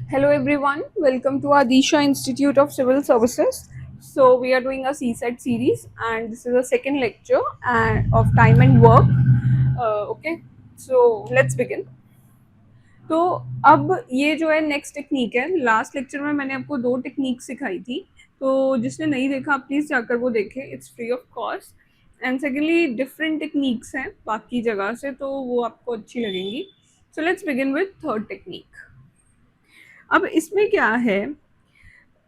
Hello everyone, welcome to Adisha Institute of Civil Services. So we are doing a CSET series and this is the second lecture of time and work. Okay, so let's begin. तो अब ये जो है next technique है। Last lecture में मैंने आपको दो टेक्निक सिखाई थी, तो जिसने नहीं देखा प्लीज़ जाकर वो देखे, it's free of cost. And secondly different techniques हैं बाकी जगह से, तो वो आपको अच्छी लगेंगी। So let's begin with third technique. अब इसमें क्या है,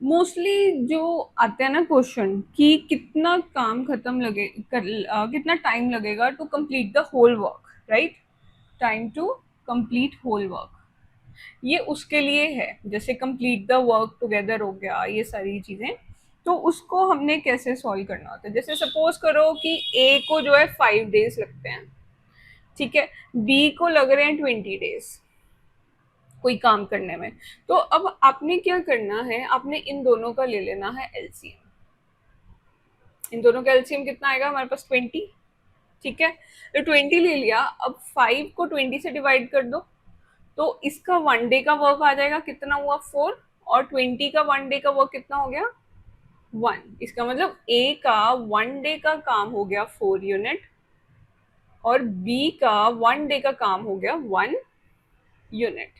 मोस्टली जो आते हैं ना क्वेश्चन कि कितना काम खत्म कितना टाइम लगेगा to complete the whole work, right? Time to complete whole work, ये उसके लिए है। जैसे कंप्लीट द वर्क टुगेदर हो गया, ये सारी चीजें। तो उसको हमने कैसे सॉल्व करना होता है? जैसे सपोज करो कि ए को जो है 5 डेज लगते हैं, ठीक है, बी को लग रहे हैं 20 डेज कोई काम करने में। तो अब आपने क्या करना है, आपने इन दोनों का ले लेना है एलसीएम। इन दोनों का एलसीएम कितना आएगा हमारे पास? 20, ठीक है। तो 20 ले लिया, अब 5 को 20 से डिवाइड कर दो, तो इसका 1 डे का वर्क आ जाएगा, कितना हुआ? 4। और 20 का 1 डे का वर्क कितना हो गया? 1। इसका मतलब ए का 1 डे का काम हो गया 4 यूनिट और बी का 1 डे का काम हो गया 1 यूनिट,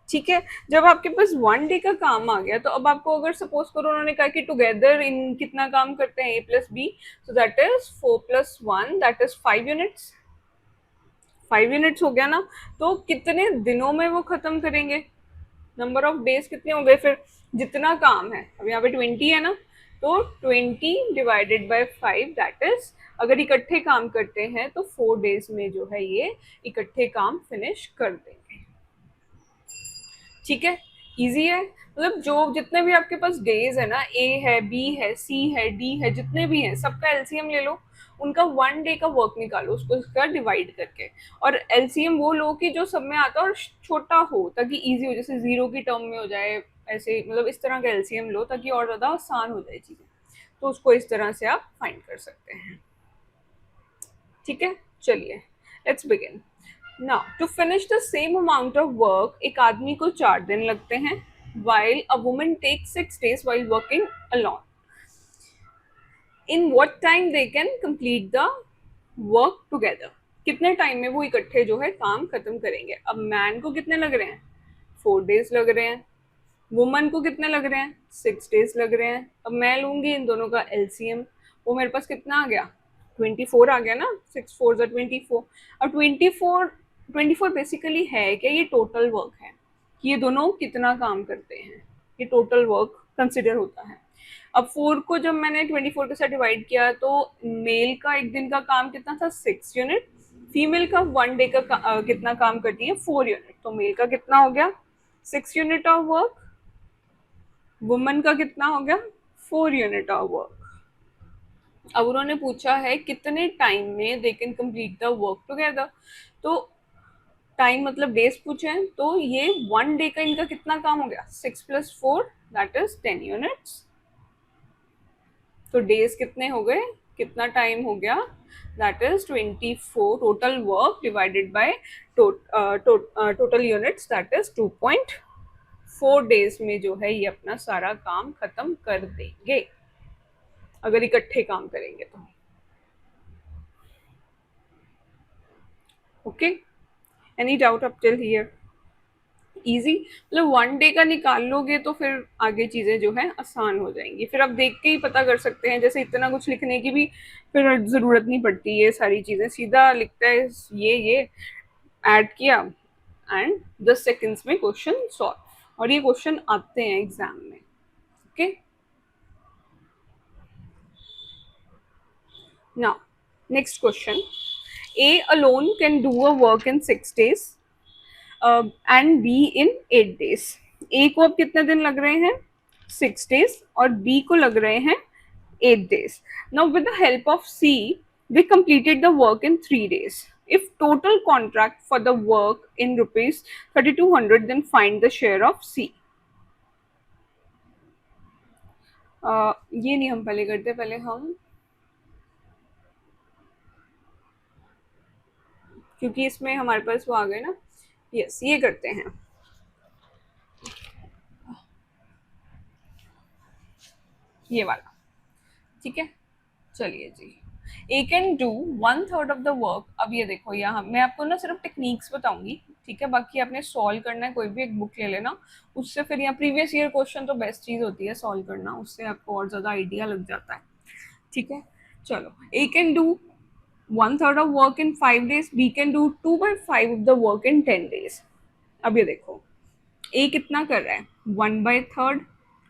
ठीक है। जब आपके पास 1 डे का काम आ गया, तो अब आपको अगर सपोज करो उन्होंने कहा कि टुगेदर इन कितना काम करते हैं, A plus B, so that is 4 + 1, that is 5 units. 5 units हो गया ना। तो कितने दिनों में वो खत्म करेंगे? नंबर ऑफ डेज कितने हो गए फिर? जितना काम है, अब यहाँ पे 20 है ना, तो 20 ÷ 5, दैट इज, अगर इकट्ठे काम करते हैं तो 4 डेज में जो है ये इकट्ठे काम फिनिश कर देंगे, ठीक है। इजी है, मतलब जो जितने भी आपके पास डेज है ना, ए है, बी है, सी है, डी है, जितने भी हैं सबका एलसीएम ले लो, उनका 1 डे का वर्क निकालो, उसको इसका डिवाइड करके, और एलसीएम वो लो कि जो सब में आता है और छोटा हो, ताकि इजी हो, जैसे जीरो की टर्म में हो जाए, ऐसे मतलब इस तरह का एलसीएम लो ताकि और ज्यादा आसान हो जाए चीजें। तो उसको इस तरह से आप फाइंड कर सकते हैं, ठीक है। चलिए let's begin. Now to finish the same amount of work, एक आदमी को 4 दिन लगते हैं, while a woman takes 6 days while working alone. In what time they can complete the work together? कितने टाइम में वो इकट्ठे जो है काम खत्म करेंगे? अब मैन को कितने लग रहे हैं? 4 डेज लग रहे हैं। वुमन को कितने लग रहे हैं? 6 डेज लग रहे हैं। अब मैं लूंगी इन दोनों का एलसीएम, वो मेरे पास कितना आ गया? 24 आ गया ना, 6 4 = 24। अब 24 बेसिकली है क्या? ये टोटल वर्क है कि ये दोनों कितना काम करते हैं, ये टोटल वर्क कंसिडर होता है। अब 4 को जब मैंने 24 के साथ डिवाइड किया, तो मेल का एक दिन का काम कितना था? 6 यूनिट। फीमेल का 1 डे का कितना काम करती है? 4 यूनिट। तो मेल का कितना हो गया? 6 यूनिट ऑफ वर्क। वुमन का कितना हो गया? 4 यूनिट ऑफ वर्क। अब उन्होंने पूछा है कितने टाइम में they can complete the work together. तो टाइम मतलब डेज पूछे हैं, तो ये 1 डे का इनका कितना काम हो गया? 6 + 4, दैट इज 10 यूनिट्स। तो डेज कितने हो गए, कितना टाइम हो गया? That is 24 total work divided by total units, that is 2.4 days में जो है ये अपना सारा काम खत्म कर देंगे अगर इकट्ठे काम करेंगे तो। Okay, any doubt up till here? Easy, मतलब 1 डे का निकाल लोगे तो फिर आगे चीजें जो है आसान हो जाएंगी। फिर आप देख के ही पता कर सकते हैं, जैसे इतना कुछ लिखने की भी फिर जरूरत नहीं पड़ती, ये सारी चीजें सीधा लिखता है, ये ऐड किया एंड 10 सेकेंड्स में क्वेश्चन सॉल्व। और ये क्वेश्चन आते हैं एग्जाम में, okay. Now next question, A alone can do a work in 6 days and B in 8 days। ए को अब कितने दिन लग रहे हैं? 6 days। और बी को लग रहे हैं 8 days। Now with the help of C they completed the work in 3 days. If total contract for the work in rupees 3200, then find the share of C. ये नहीं हम पहले करते, पहले हम, क्योंकि इसमें हमारे पास वो आ गए ना, यस ये करते हैं। ये वाला, ठीक है। चलिए जी, A can do 1/3 of the work. अब ये देखो, यहाँ मैं आपको ना सिर्फ टेक्निक्स बताऊंगी, ठीक है, बाकी आपने सॉल्व करना है, कोई भी एक बुक ले लेना, उससे फिर यहाँ प्रीवियस ईयर क्वेश्चन तो बेस्ट चीज होती है सॉल्व करना, उससे आपको और ज्यादा आइडिया लग जाता है, ठीक है। चलो, A can do 1/3 of work in 5 days, B can do 2/5 of the work in 10 days। अब ये देखो, ए कितना कर रहा है, 1/3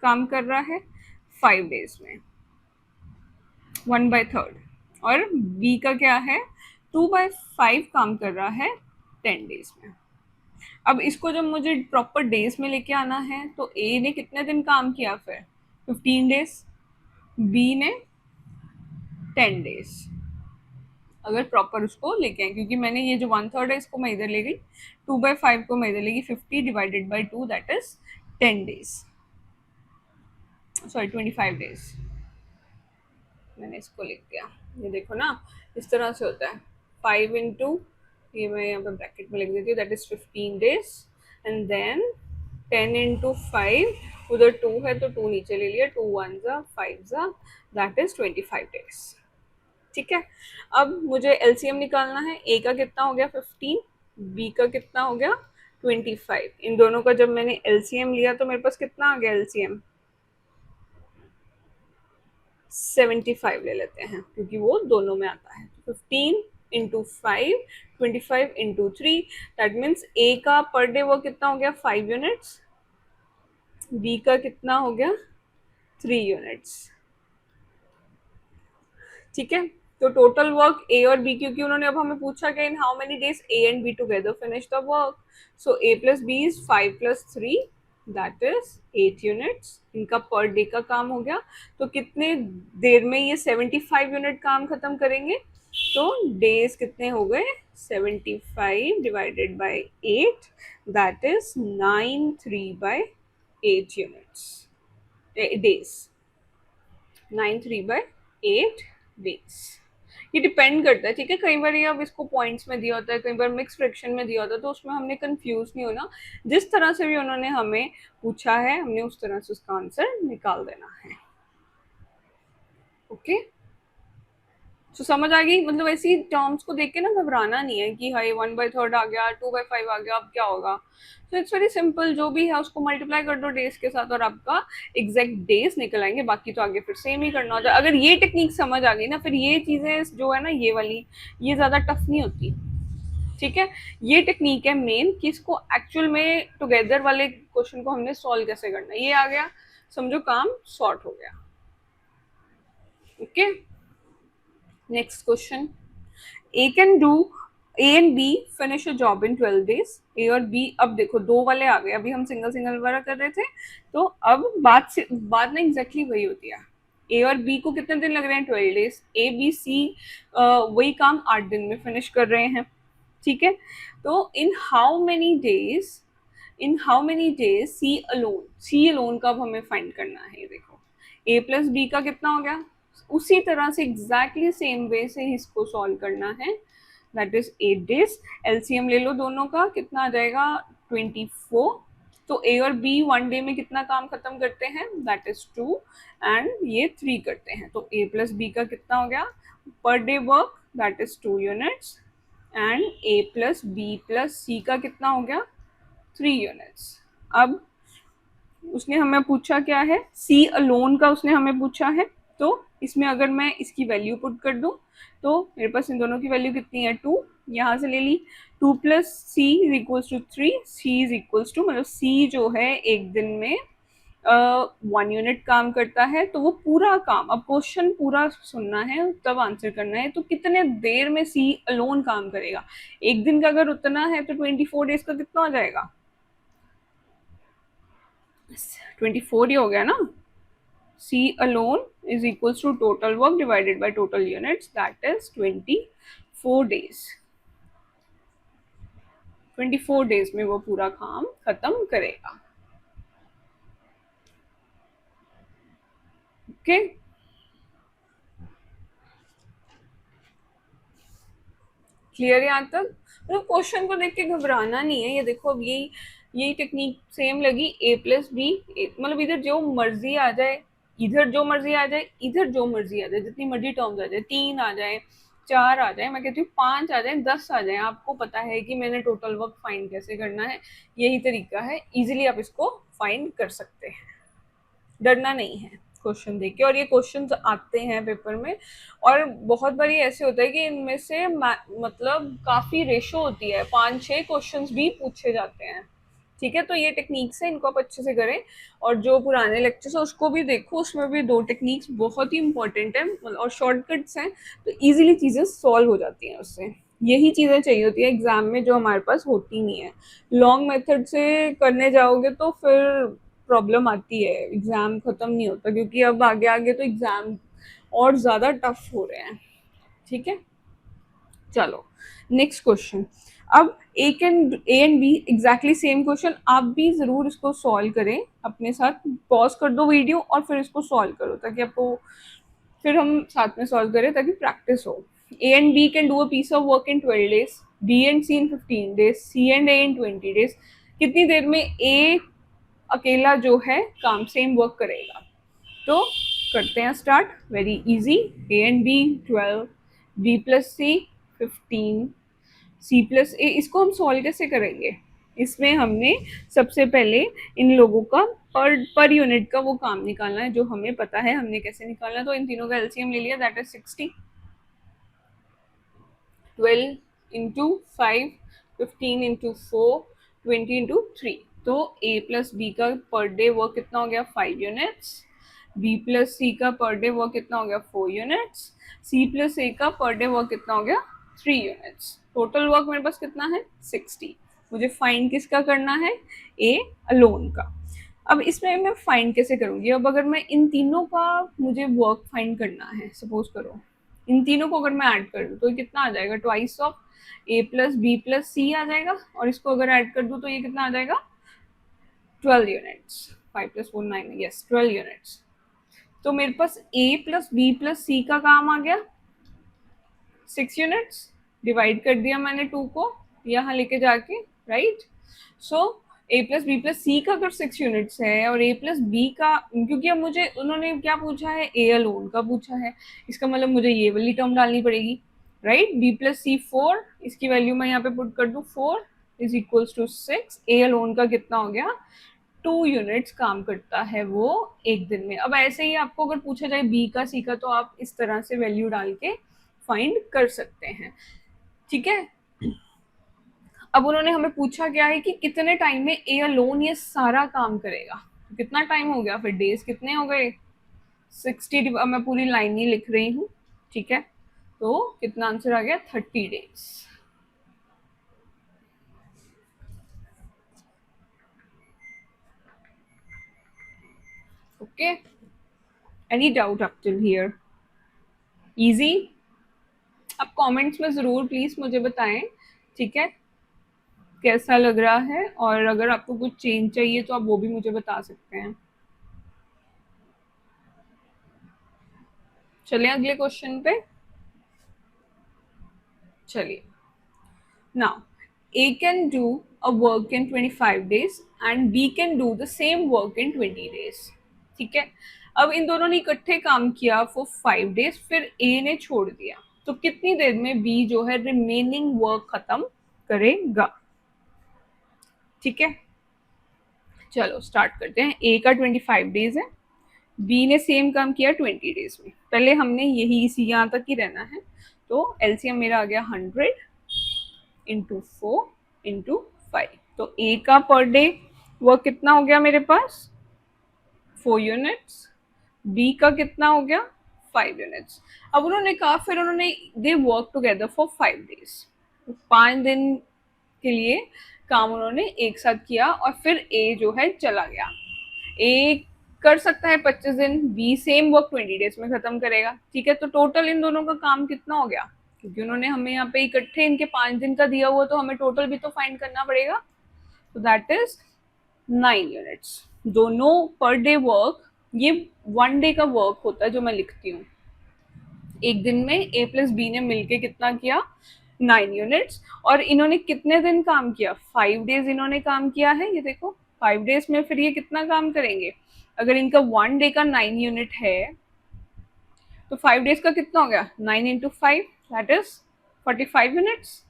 काम कर रहा है 5 days में, 1/3, और बी का क्या है, 2/5 काम कर रहा है 10 days में। अब इसको जब मुझे प्रॉपर डेज में लेके आना है तो ए ने कितने दिन काम किया, फिर 15 days, बी ने 10 days। अगर प्रॉपर उसको लेके आए, क्योंकि मैंने ये जो 1/3 है इसको मैं इधर ले गई, 2/5 को मैं इधर ले गई, 50 divided by 2 that is 10 days, sorry 25 days। मैंने इसको लिख दिया, ये देखो ना, इस तरह से होता है, 5 इंटू, ये मैं यहाँ पे ब्रैकेट में लिख देती हूँ, that is 15 days, and then 10 into 5, उधर 2 है तो 2 नीचे ले लिया, 2 1 जा 5 जा, दैट इज 25 days, ठीक है। अब मुझे एलसीएम निकालना है, ए का कितना हो गया 15, बी का कितना हो गया 25, इन दोनों का जब मैंने एलसीएम लिया तो मेरे पास कितना आ गया एलसीएम, 75 ले लेते हैं, क्योंकि वो दोनों में आता है। 15 इंटू 5, 25 इंटू 3, दैट मीन्स ए का पर डे वो कितना हो गया 5 यूनिट्स, बी का कितना हो गया 3 यूनिट्स, ठीक है। तो टोटल वर्क ए और बी, क्योंकि उन्होंने अब हमें पूछा कि in how many days A and B together finish the work, so A plus B is 5 + 3 that is 8 units, इनका पर डे का काम हो गया। तो कितने देर में ये 75 यूनिट काम खत्म करेंगे, तो डेज कितने हो गए 75 divided by 8 that is 93/8 units, days, 93/8 days. ये डिपेंड करता है, ठीक है, कई बार ये अब इसको पॉइंट्स में दिया होता है, कई बार मिक्स फ्रैक्शन में दिया होता है, तो उसमें हमने कंफ्यूज नहीं होना, जिस तरह से भी उन्होंने हमें पूछा है हमने उस तरह से उसका आंसर निकाल देना है, ओके। तो समझ आ गई, मतलब ऐसी टर्म्स को देख के ना घबराना नहीं है कि हाई 1/3 आ गया, 2/5 आ गया, अब क्या होगा। तो इट्स वेरी सिंपल, जो भी है उसको मल्टीप्लाई कर दो डेज के साथ और आपका एग्जैक्ट डेज निकल आएंगे, बाकी तो आगे फिर सेम ही करना होता है। अगर ये टेक्निक समझ आ गई ना, फिर ये चीजें जो है ना, ये वाली, ये ज्यादा टफ नहीं होती, ठीक है। ये टेक्निक है मेन कि इसको एक्चुअल में टुगेदर वाले क्वेश्चन को हमने सॉल्व कैसे करना है, ये आ गया, समझो काम सॉर्ट हो गया, okay. Next question, A can do, A and B finish a job in 12 days। A और बी, अब देखो दो वाले आ गए, अभी हम सिंगल सिंगल वाला कर रहे थे, तो अब बात ना एग्जैक्टली वही होती है। ए और बी को कितने दिन लग रहे हैं 12 days, ए बी सी वही काम 8 दिन में फिनिश कर रहे हैं, ठीक है। तो in how many days, in how many days C alone, C alone का अब हमें फाइंड करना है। देखो ए प्लस बी का कितना हो गया, उसी तरह से एग्जैक्टली सेम वे से इसको सॉल्व करना है, दैट इज 8 days। एलसीएम ले लो दोनों का, कितना आ जाएगा 24। तो ए और बी 1 डे में कितना काम खत्म करते हैं, दैट इज 2, एंड ये 3 करते हैं। तो ए प्लस बी का कितना हो गया per day work, that is 2 units, and A plus B plus C का कितना हो गया 3 यूनिट्स। अब उसने हमें पूछा क्या है, सी अलोन का उसने हमें पूछा है, तो इसमें अगर मैं इसकी वैल्यू पुट कर दूं तो मेरे पास इन दोनों की वैल्यू कितनी है 2, यहाँ से ले ली, 2 + c is equals to 3, c is equals to, मतलब c जो है एक दिन में 1 यूनिट काम करता है, तो वो पूरा काम, अब क्वेश्चन पूरा सुनना है तब आंसर करना है, तो कितने देर में सी अलोन काम करेगा, एक दिन का अगर उतना है तो 24 डेज का कितना हो जाएगा 24 ही हो गया ना। C alone is equals to total work divided by total units, that is 24 days। 24 days में वो पूरा काम खत्म करेगा, ओके। क्लियर है यहाँ तक, मतलब क्वेश्चन को देख के घबराना नहीं है। ये देखो अब यही टेक्निक सेम लगी, ए प्लस बी, मतलब इधर जो मर्जी आ जाए, इधर जो मर्जी आ जाए, इधर जो मर्जी आ जाए, जितनी मर्जी टर्म्स आ जाए, 3 आ जाए, 4 आ जाए, मैं कहती हूँ 5 आ जाए, 10 आ जाए, आपको पता है कि मैंने टोटल वर्क फाइंड कैसे करना है, यही तरीका है, इजीली आप इसको फाइंड कर सकते हैं, डरना नहीं है क्वेश्चन देख के। और ये क्वेश्चन आते हैं पेपर में, और बहुत बारी ऐसे होता है कि इनमें से मतलब काफी रेशो होती है, 5-6 क्वेश्चंस भी पूछे जाते हैं। ठीक है, तो ये टेक्निक्स है, इनको आप अच्छे से करें, और जो पुराने लेक्चर्स है उसको भी देखो, उसमें भी 2 टेक्निक्स बहुत ही इंपॉर्टेंट है और शॉर्टकट्स हैं, तो इजीली चीजें सॉल्व हो जाती हैं उससे। यही चीजें चाहिए होती है एग्जाम में जो हमारे पास होती नहीं है। लॉन्ग मेथड से करने जाओगे तो फिर प्रॉब्लम आती है, एग्जाम खत्म नहीं होता, क्योंकि अब आगे आगे तो एग्जाम और ज्यादा टफ हो रहे हैं। ठीक है, चलो नेक्स्ट क्वेश्चन। अब ए and B exactly same question, आप भी जरूर इसको सॉल्व करें अपने साथ, पॉज कर दो वीडियो और फिर इसको सॉल्व करो, ताकि आपको, फिर हम साथ में सॉल्व करें ताकि प्रैक्टिस हो। A and B can do a piece of work in 12 days, B and C in 15 days, C and A in 20 days। कितनी देर में ए अकेला जो है काम सेम वर्क करेगा? तो करते हैं start, very easy. A and B 12, B plus C 15, C plus A. इसको हम सॉल्व कैसे करेंगे? इसमें हमने सबसे पहले इन लोगों का पर यूनिट का वो काम निकालना है, जो हमें पता है हमने कैसे निकालना है। तो इन तीनों का एलसीएम ले लिया, that is 60। 12 into 5, 15 into 4, 20 into 3। तो ए प्लस बी का पर डे वर्क कितना हो गया? 5 यूनिट्स। बी प्लस सी का पर डे वर्क कितना हो गया? 4 यूनिट्स। सी प्लस ए का पर डे वर्क कितना हो गया? 3 यूनिट्स। टोटल वर्क मेरे पास कितना है? 60। मुझे फाइंड किसका करना है? ए अलोन का। अब इसमें मैं फाइंड कैसे करूंगी? अब अगर मैं इन तीनों का मुझे वर्क फाइंड करना है, सपोज करो इन तीनों को अगर मैं ऐड कर दूं तो ये कितना आ जाएगा? Twice of A plus B plus C आ जाएगा, और इसको अगर ऐड कर दूं तो ये कितना आ जाएगा? 12 यूनिट्स। 5 plus 4 9, yes 12 units. तो मेरे पास ए प्लस बी प्लस सी का काम आ गया 6 यूनिट्स। डिवाइड कर दिया मैंने 2 को यहाँ लेके जाके, right. So A plus B plus C का अगर 6 यूनिट्स है और ए प्लस बी का, क्योंकि अब मुझे उन्होंने क्या पूछा है? ए अलोन का पूछा है, इसका मतलब मुझे ये वाली टर्म डालनी पड़ेगी, राइट। बी प्लस सी 4, इसकी वैल्यू मैं यहाँ पे पुट कर दूँ, 4 is equals to 6। A alone का कितना हो गया? 2 यूनिट्स काम करता है वो एक दिन में। अब ऐसे ही आपको अगर पूछा जाए बी का सी का, तो आप इस तरह से वैल्यू डाल के फाइंड कर सकते हैं। ठीक है, अब उन्होंने हमें पूछा क्या है कि कितने टाइम में ए अलोन ये सारा काम करेगा। तो कितना टाइम हो गया फिर? डेज कितने हो गए? 60। अब मैं पूरी लाइन ही लिख रही हूँ, ठीक है। तो कितना आंसर आ गया? 30 days. Okay, any doubt up till here? Easy? अब कमेंट्स में जरूर प्लीज मुझे बताएं, ठीक है, कैसा लग रहा है, और अगर आपको कुछ चेंज चाहिए तो आप वो भी मुझे बता सकते हैं। चलिए अगले क्वेश्चन पे। चलिए, now A can do a work in 25 days and B can do the same work in 20 days। ठीक है, अब इन दोनों ने इकट्ठे काम किया फॉर 5 days, फिर A ने छोड़ दिया, तो कितनी देर में B जो है रिमेनिंग वर्क खत्म करेगा? ठीक है, चलो स्टार्ट करते हैं। A का 25 डेज है, B ने सेम काम किया 20 डेज में। पहले हमने यही इसी यहाँ तक ही रहना है, तो एलसीएम मेरा आ गया 100 इंटू 4 इंटू 5। तो ए का पर डे वर्क कितना हो गया मेरे पास? 4 यूनिट्स। बी का कितना हो गया? 5 यूनिट्स। अब उन्होंने कहा, फिर उन्होंने दे वर्क टुगेदर फॉर 5 डेज, 5 दिन के लिए काम उन्होंने एक साथ किया, और फिर ए जो है चला गया। ए कर सकता है 25 दिन, बी सेम वर्क 20 डेज में खत्म करेगा। ठीक है, तो टोटल इन दोनों का काम कितना हो गया? क्योंकि उन्होंने हमें यहाँ पे इकट्ठे इनके 5 दिन का दिया हुआ, तो हमें टोटल भी तो फाइंड करना पड़ेगा। तो दैट इज 9 यूनिट्स। दोनों पर डे वर्क, ये 1 डे का वर्क होता है जो मैं लिखती हूँ। एक दिन में ए प्लस बी ने मिलके कितना किया? 9 यूनिट्स। और इन्होंने कितने दिन काम किया? 5 डेज इन्होंने काम किया है, ये देखो 5 डेज में फिर ये कितना काम करेंगे? अगर इनका 1 डे का 9 यूनिट है तो 5 डेज का कितना हो गया? 9 × 5 दैट इज 45 यूनिट्स।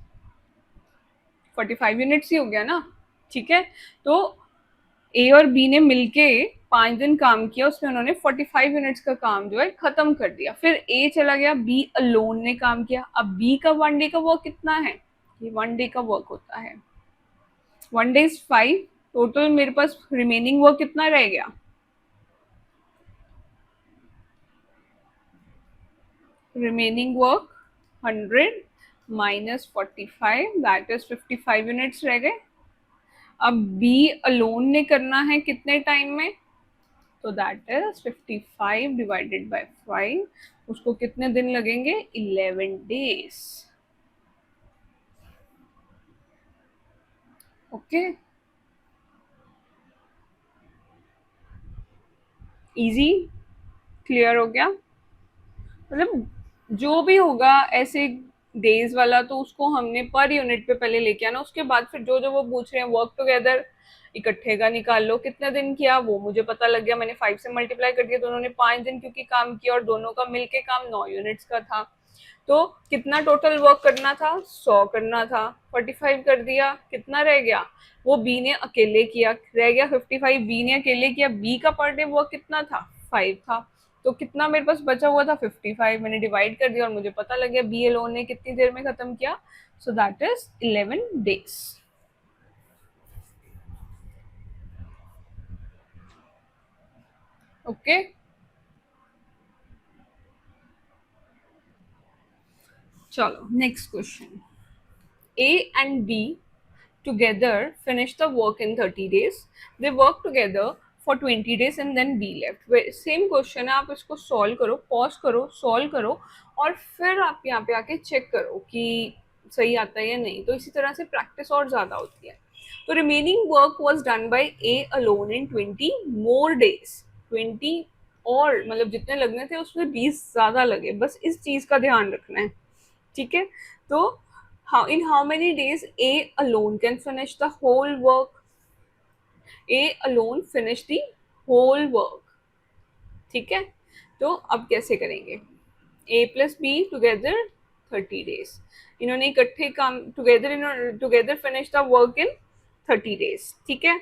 45 यूनिट्स ही हो गया ना, ठीक है। तो ए और बी ने मिलके 5 दिन काम किया, उसमें उन्होंने 45 यूनिट्स का काम जो है खत्म कर दिया। फिर ए चला गया, बी अलोन ने काम किया। अब बी का 1 डे का वर्क कितना है? ये 1 डे का वर्क होता है, 1 डे इज 5। टोटल मेरे पास रिमेनिंग वर्क कितना रह गया? Remaining work 100 minus 45 that is 55 units रह गए। अब बी अलोन ने करना है कितने टाइम में? तो दैट इज 55 डिवाइडेड बाय 5। उसको कितने दिन लगेंगे? 11 डेज। ओके, इजी, क्लियर हो गया? मतलब जो भी होगा ऐसे डेज वाला तो उसको हमने पर यूनिट पे पहले लेके आना, उसके बाद फिर जो जो वो पूछ रहे हैं वर्क टुगेदर इकट्ठे का निकाल लो। कितने दिन किया वो मुझे पता लग गया, मैंने 5 से मल्टीप्लाई कर दिया। दोनों ने 5 दिन क्योंकि काम किया और दोनों का मिलके काम 9 यूनिट्स का था। तो कितना टोटल वर्क करना था? 100 करना था। 45 कर दिया, कितना रह गया? वो बी ने अकेले किया, रह गया 55। बी ने अकेले किया, बी का पर डे वर्क कितना था? 5 था। तो कितना मेरे पास बचा हुआ था? 55। मैंने डिवाइड कर दिया और मुझे पता लग गया बी एलोन ने कितनी देर में खत्म किया। So that is 11 days. Okay, चलो next question. A and B together finish the work in 30 days. They work together for 20 days and then B left. Same question है, आप इसको सॉल्व करो, पॉज करो, सॉल्व करो और फिर आप यहाँ पे आके चेक करो कि सही आता है या नहीं। तो इसी तरह से प्रैक्टिस और ज़्यादा होती है। तो remaining work was done by A alone in 20 more days. 20 और मतलब जितने लगने थे उसमें 20 ज़्यादा लगे, बस इस चीज़ का ध्यान रखना है, ठीक है। तो how many days A alone can finish the whole work? A alone finish the whole work, ठीक है। तो अब कैसे करेंगे? A plus B together 30 days. इन्होंने इकट्ठे काम together finish the work in 30 days, ठीक है।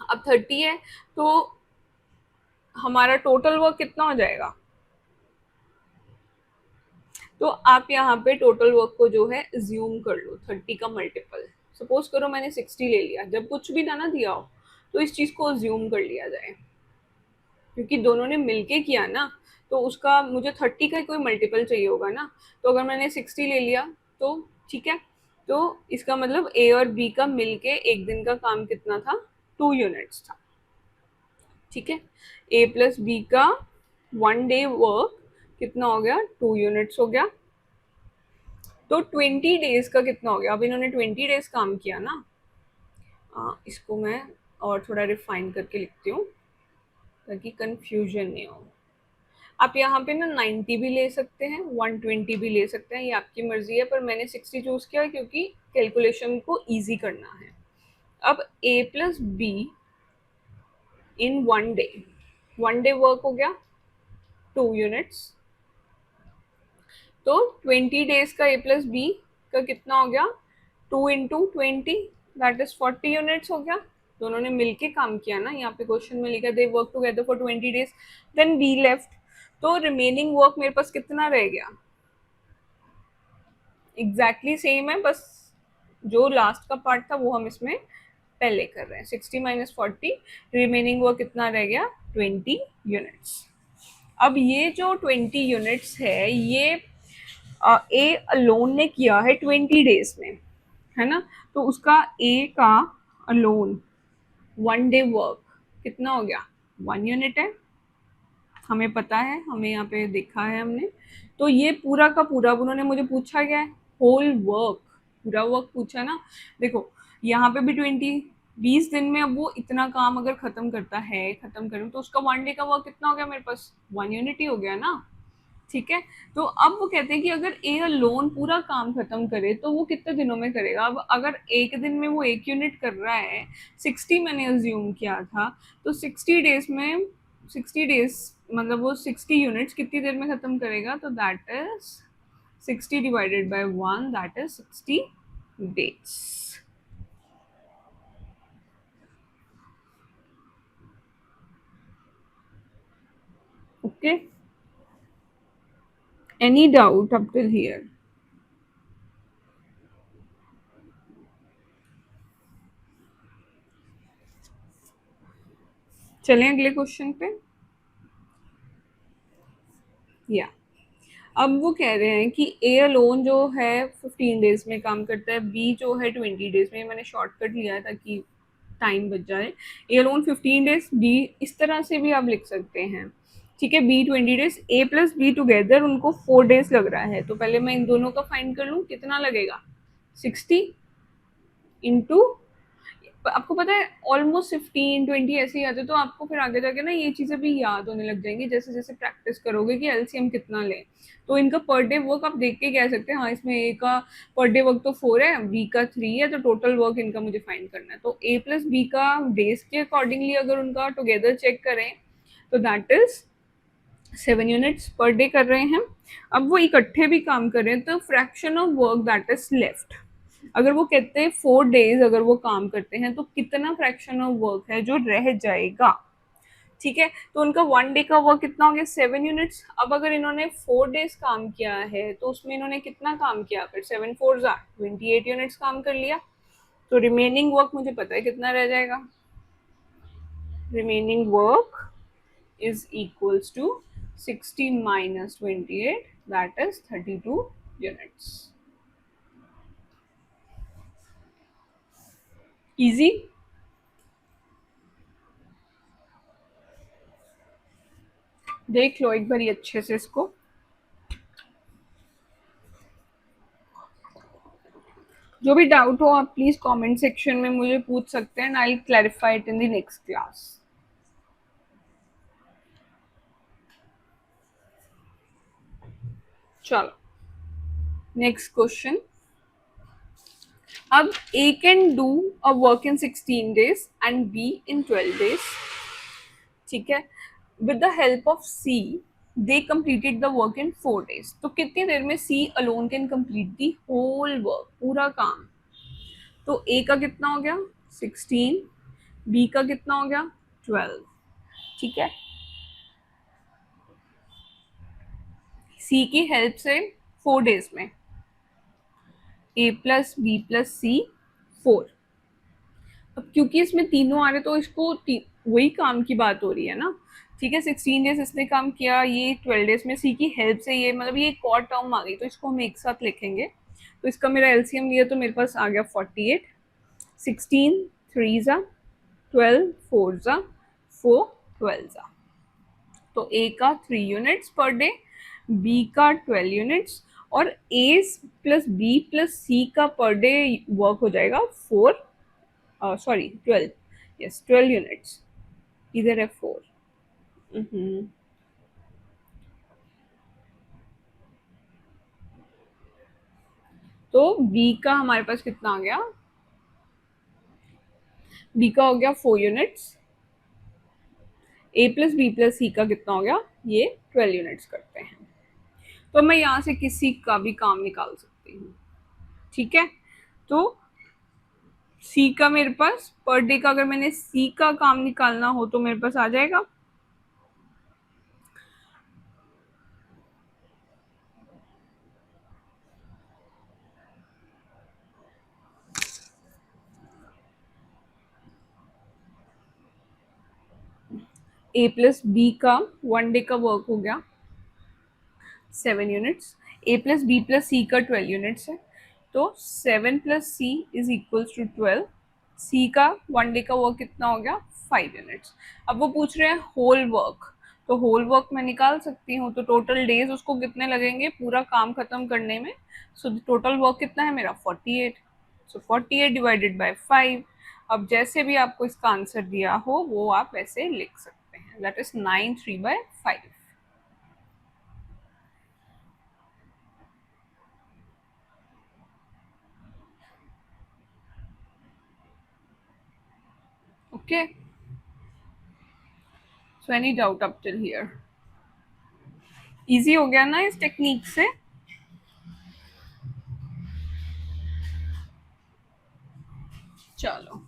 अब 30 है तो हमारा टोटल वर्क कितना हो जाएगा? तो आप यहाँ पे टोटल वर्क को जो है ज्यूम कर लो 30 का मल्टीपल। सपोज करो मैंने 60 ले लिया, जब कुछ भी ना दिया हो तो इस चीज को ज्यूम कर लिया जाए, क्योंकि दोनों ने मिलके किया ना, तो उसका मुझे 30 का कोई मल्टीपल चाहिए होगा ना। तो अगर मैंने 60 ले लिया तो ठीक है, तो इसका मतलब ए और बी का मिलके एक दिन का काम कितना था? 2 यूनिट्स था, ठीक है। ए प्लस बी का 1 डे वर्क कितना हो गया? 2 यूनिट्स हो गया। तो 20 डेज का कितना हो गया? अब इन्होंने 20 डेज काम किया ना। इसको मैं और थोड़ा रिफाइन करके लिखती हूँ ताकि कंफ्यूजन नहीं हो। आप यहाँ पे ना 90 भी ले सकते हैं, 120 भी ले सकते हैं, ये आपकी मर्जी है, पर मैंने 60 चूज किया क्योंकि कैलकुलेशन को इजी करना है। अब A plus B in 1 day, 1 day work हो गया 2 यूनिट्स। तो 20 डेज का ए प्लस बी का कितना हो गया? 2 इंटू 20 दैट इज 40 यूनिट्स हो गया। दोनों ने मिलके काम किया ना, यहाँ पे क्वेश्चन में लिखा they work together for 20 days then B left. तो रिमेनिंग वर्क मेरे पास कितना रह गया? एग्जैक्टली सेम है, बस जो लास्ट का पार्ट था वो हम इसमें पहले कर रहे हैं। 60 माइनस 40, रिमेनिंग वर्क कितना रह गया? 20 यूनिट्स। अब ये जो 20 यूनिट्स है ये ए अलोन ने किया है 20 डेज में, है ना। तो उसका ए का अलोन 1 डे वर्क कितना हो गया? 1 यूनिट है, हमें पता है, हमें यहाँ पे देखा है हमने। तो ये पूरा का पूरा उन्होंने मुझे पूछा गया है होल वर्क, पूरा वर्क पूछा ना। देखो यहाँ पे भी 20 दिन में अब वो इतना काम अगर खत्म करता है, खत्म करूँ तो उसका 1 डे का वर्क कितना हो गया मेरे पास? 1 यूनिट ही हो गया ना। ठीक है। तो अब वो कहते हैं कि अगर ए अलोन पूरा काम खत्म करे तो वो कितने दिनों में करेगा। अब अगर एक दिन में वो 1 यूनिट कर रहा है, 60 मैंने अज्यूम किया था, तो 60 डेज में 60 डेज मतलब वो 60 यूनिट्स कितनी देर में खत्म करेगा, तो that is 60 divided bye 1, that is 60 days. Okay, any doubt up till here? चलें अगले क्वेश्चन पे। या अब वो कह रहे हैं कि ए अलोन जो है 15 डेज में काम करता है, बी जो है 20 डेज में। मैंने शॉर्टकट लिया है ताकि टाइम बच जाए। ए अलोन 15 डेज, बी इस तरह से भी आप लिख सकते हैं, ठीक है। B 20 days, A plus B together उनको 4 डेज लग रहा है। तो पहले मैं इन दोनों का फाइंड कर लूँ, कितना लगेगा। 60 इंटू, आपको पता है ऑलमोस्ट 15-20 ऐसे ही आते, तो आपको फिर आगे जाके ना ये चीजें भी याद होने लग जाएंगी जैसे जैसे प्रैक्टिस करोगे कि एलसीएम कितना लें। तो इनका पर डे वर्क आप देख के कह सकते हैं, हाँ इसमें ए का पर डे वर्क तो 4 है, बी का 3 है, तो टोटल वर्क इनका मुझे फाइंड करना है। तो ए प्लस बी का डेज के अकॉर्डिंगली अगर उनका टुगेदर चेक करें तो that is 7 units per day कर रहे हैं। अब वो इकट्ठे भी काम कर रहे हैं, तो fraction of work that is left, अगर वो कहते हैं 4 डेज अगर वो काम करते हैं तो कितना फ्रैक्शन ऑफ वर्क है जो रह जाएगा। ठीक है, तो उनका 1 डे का वर्क कितना हो गया, 7 यूनिट्स। अब अगर इन्होंने 4 डेज काम किया है तो उसमें इन्होंने कितना काम किया, फिर 7 4 28 यूनिट्स काम कर लिया। तो रिमेनिंग वर्क मुझे पता है कितना रह जाएगा। Remaining work is equals to 60 minus 28, that is 32 units. Easy? देख लो एक बारी अच्छे से इसको। जो भी डाउट हो आप प्लीज कमेंट सेक्शन में मुझे पूछ सकते हैं, I will clarify it in the next class. चलो नेक्स्ट क्वेश्चन। अब A can do a work in 16 days and B in 12 days, ठीक है। With the help of C they completed the work in 4 days. तो कितनी देर में C alone can complete the whole work, पूरा काम। तो ए का कितना हो गया 16, बी का कितना हो गया 12, ठीक है। सी की हेल्प से 4 डेज में ए प्लस बी प्लस सी 4। अब क्योंकि इसमें तीनों आ रहे तो इसको वही काम की बात हो रही है ना, ठीक है। 16 डेज इसने काम किया, ये 12 डेज में सी की हेल्प से, ये मतलब ये एक और टर्म आ गई तो इसको हम एक साथ लिखेंगे। तो इसका मेरा एलसीएम लिया तो मेरे पास आ गया 48। 16 3 जा 12 4 जा 4 12 जा। तो ए का 3 यूनिट्स पर डे, बी का 12 यूनिट्स, और ए प्लस बी प्लस सी का पर डे वर्क हो जाएगा 4, सॉरी 12, यस 12 यूनिट्स। इधर है 4। तो बी का हमारे पास कितना आ गया, बी का हो गया 4 units, A plus B plus C का कितना हो गया, ये 12 यूनिट्स करते हैं। तो मैं यहाँ से किसी का भी काम निकाल सकती हूँ, ठीक है। तो सी का मेरे पास पर डे का, अगर मैंने सी का काम निकालना हो तो मेरे पास आ जाएगा ए प्लस बी का 1 डे का वर्क हो गया 7 units, A plus B plus C का 12 यूनिट्स है। तो 7 plus C is equals to 12। C का 1 डे का वर्क कितना हो गया 5 यूनिट्स। अब वो पूछ रहे हैं होल वर्क, तो होल वर्क मैं निकाल सकती हूँ। तो टोटल डेज उसको कितने लगेंगे पूरा काम खत्म करने में। सो टोटल वर्क कितना है मेरा 48। सो 48 डिवाइडेड बाय 5। अब जैसे भी आपको इसका आंसर दिया हो वो आप ऐसे लिख सकते हैं, that is 9 3/5। Okay, so any doubt up till here? Easy हो गया ना इस टेक्निक से? चलो,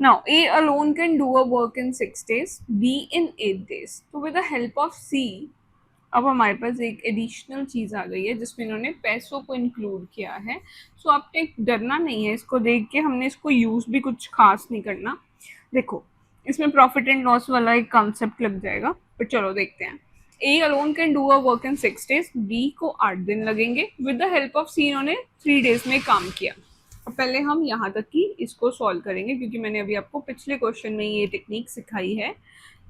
now A alone can do a work in 6 days, B in 8 days. तो with the help of C, अब हमारे पास एक एडिशनल चीज आ गई है जिसमें इन्होंने पैसों को इंक्लूड किया है। सो आपने डरना नहीं है इसको देख के, हमने इसको यूज भी कुछ खास नहीं करना। देखो, इसमें प्रॉफिट एंड लॉस वाला एक कॉन्सेप्ट लग जाएगा, पर चलो देखते हैं। A alone can do a work in 6 days, B को 8 दिन लगेंगे। With the help of C इन्होंने 3 days में काम किया। अब पहले हम यहाँ तक की इसको सॉल्व करेंगे क्योंकि मैंने अभी आपको पिछले क्वेश्चन में ये टेक्निक सिखाई है।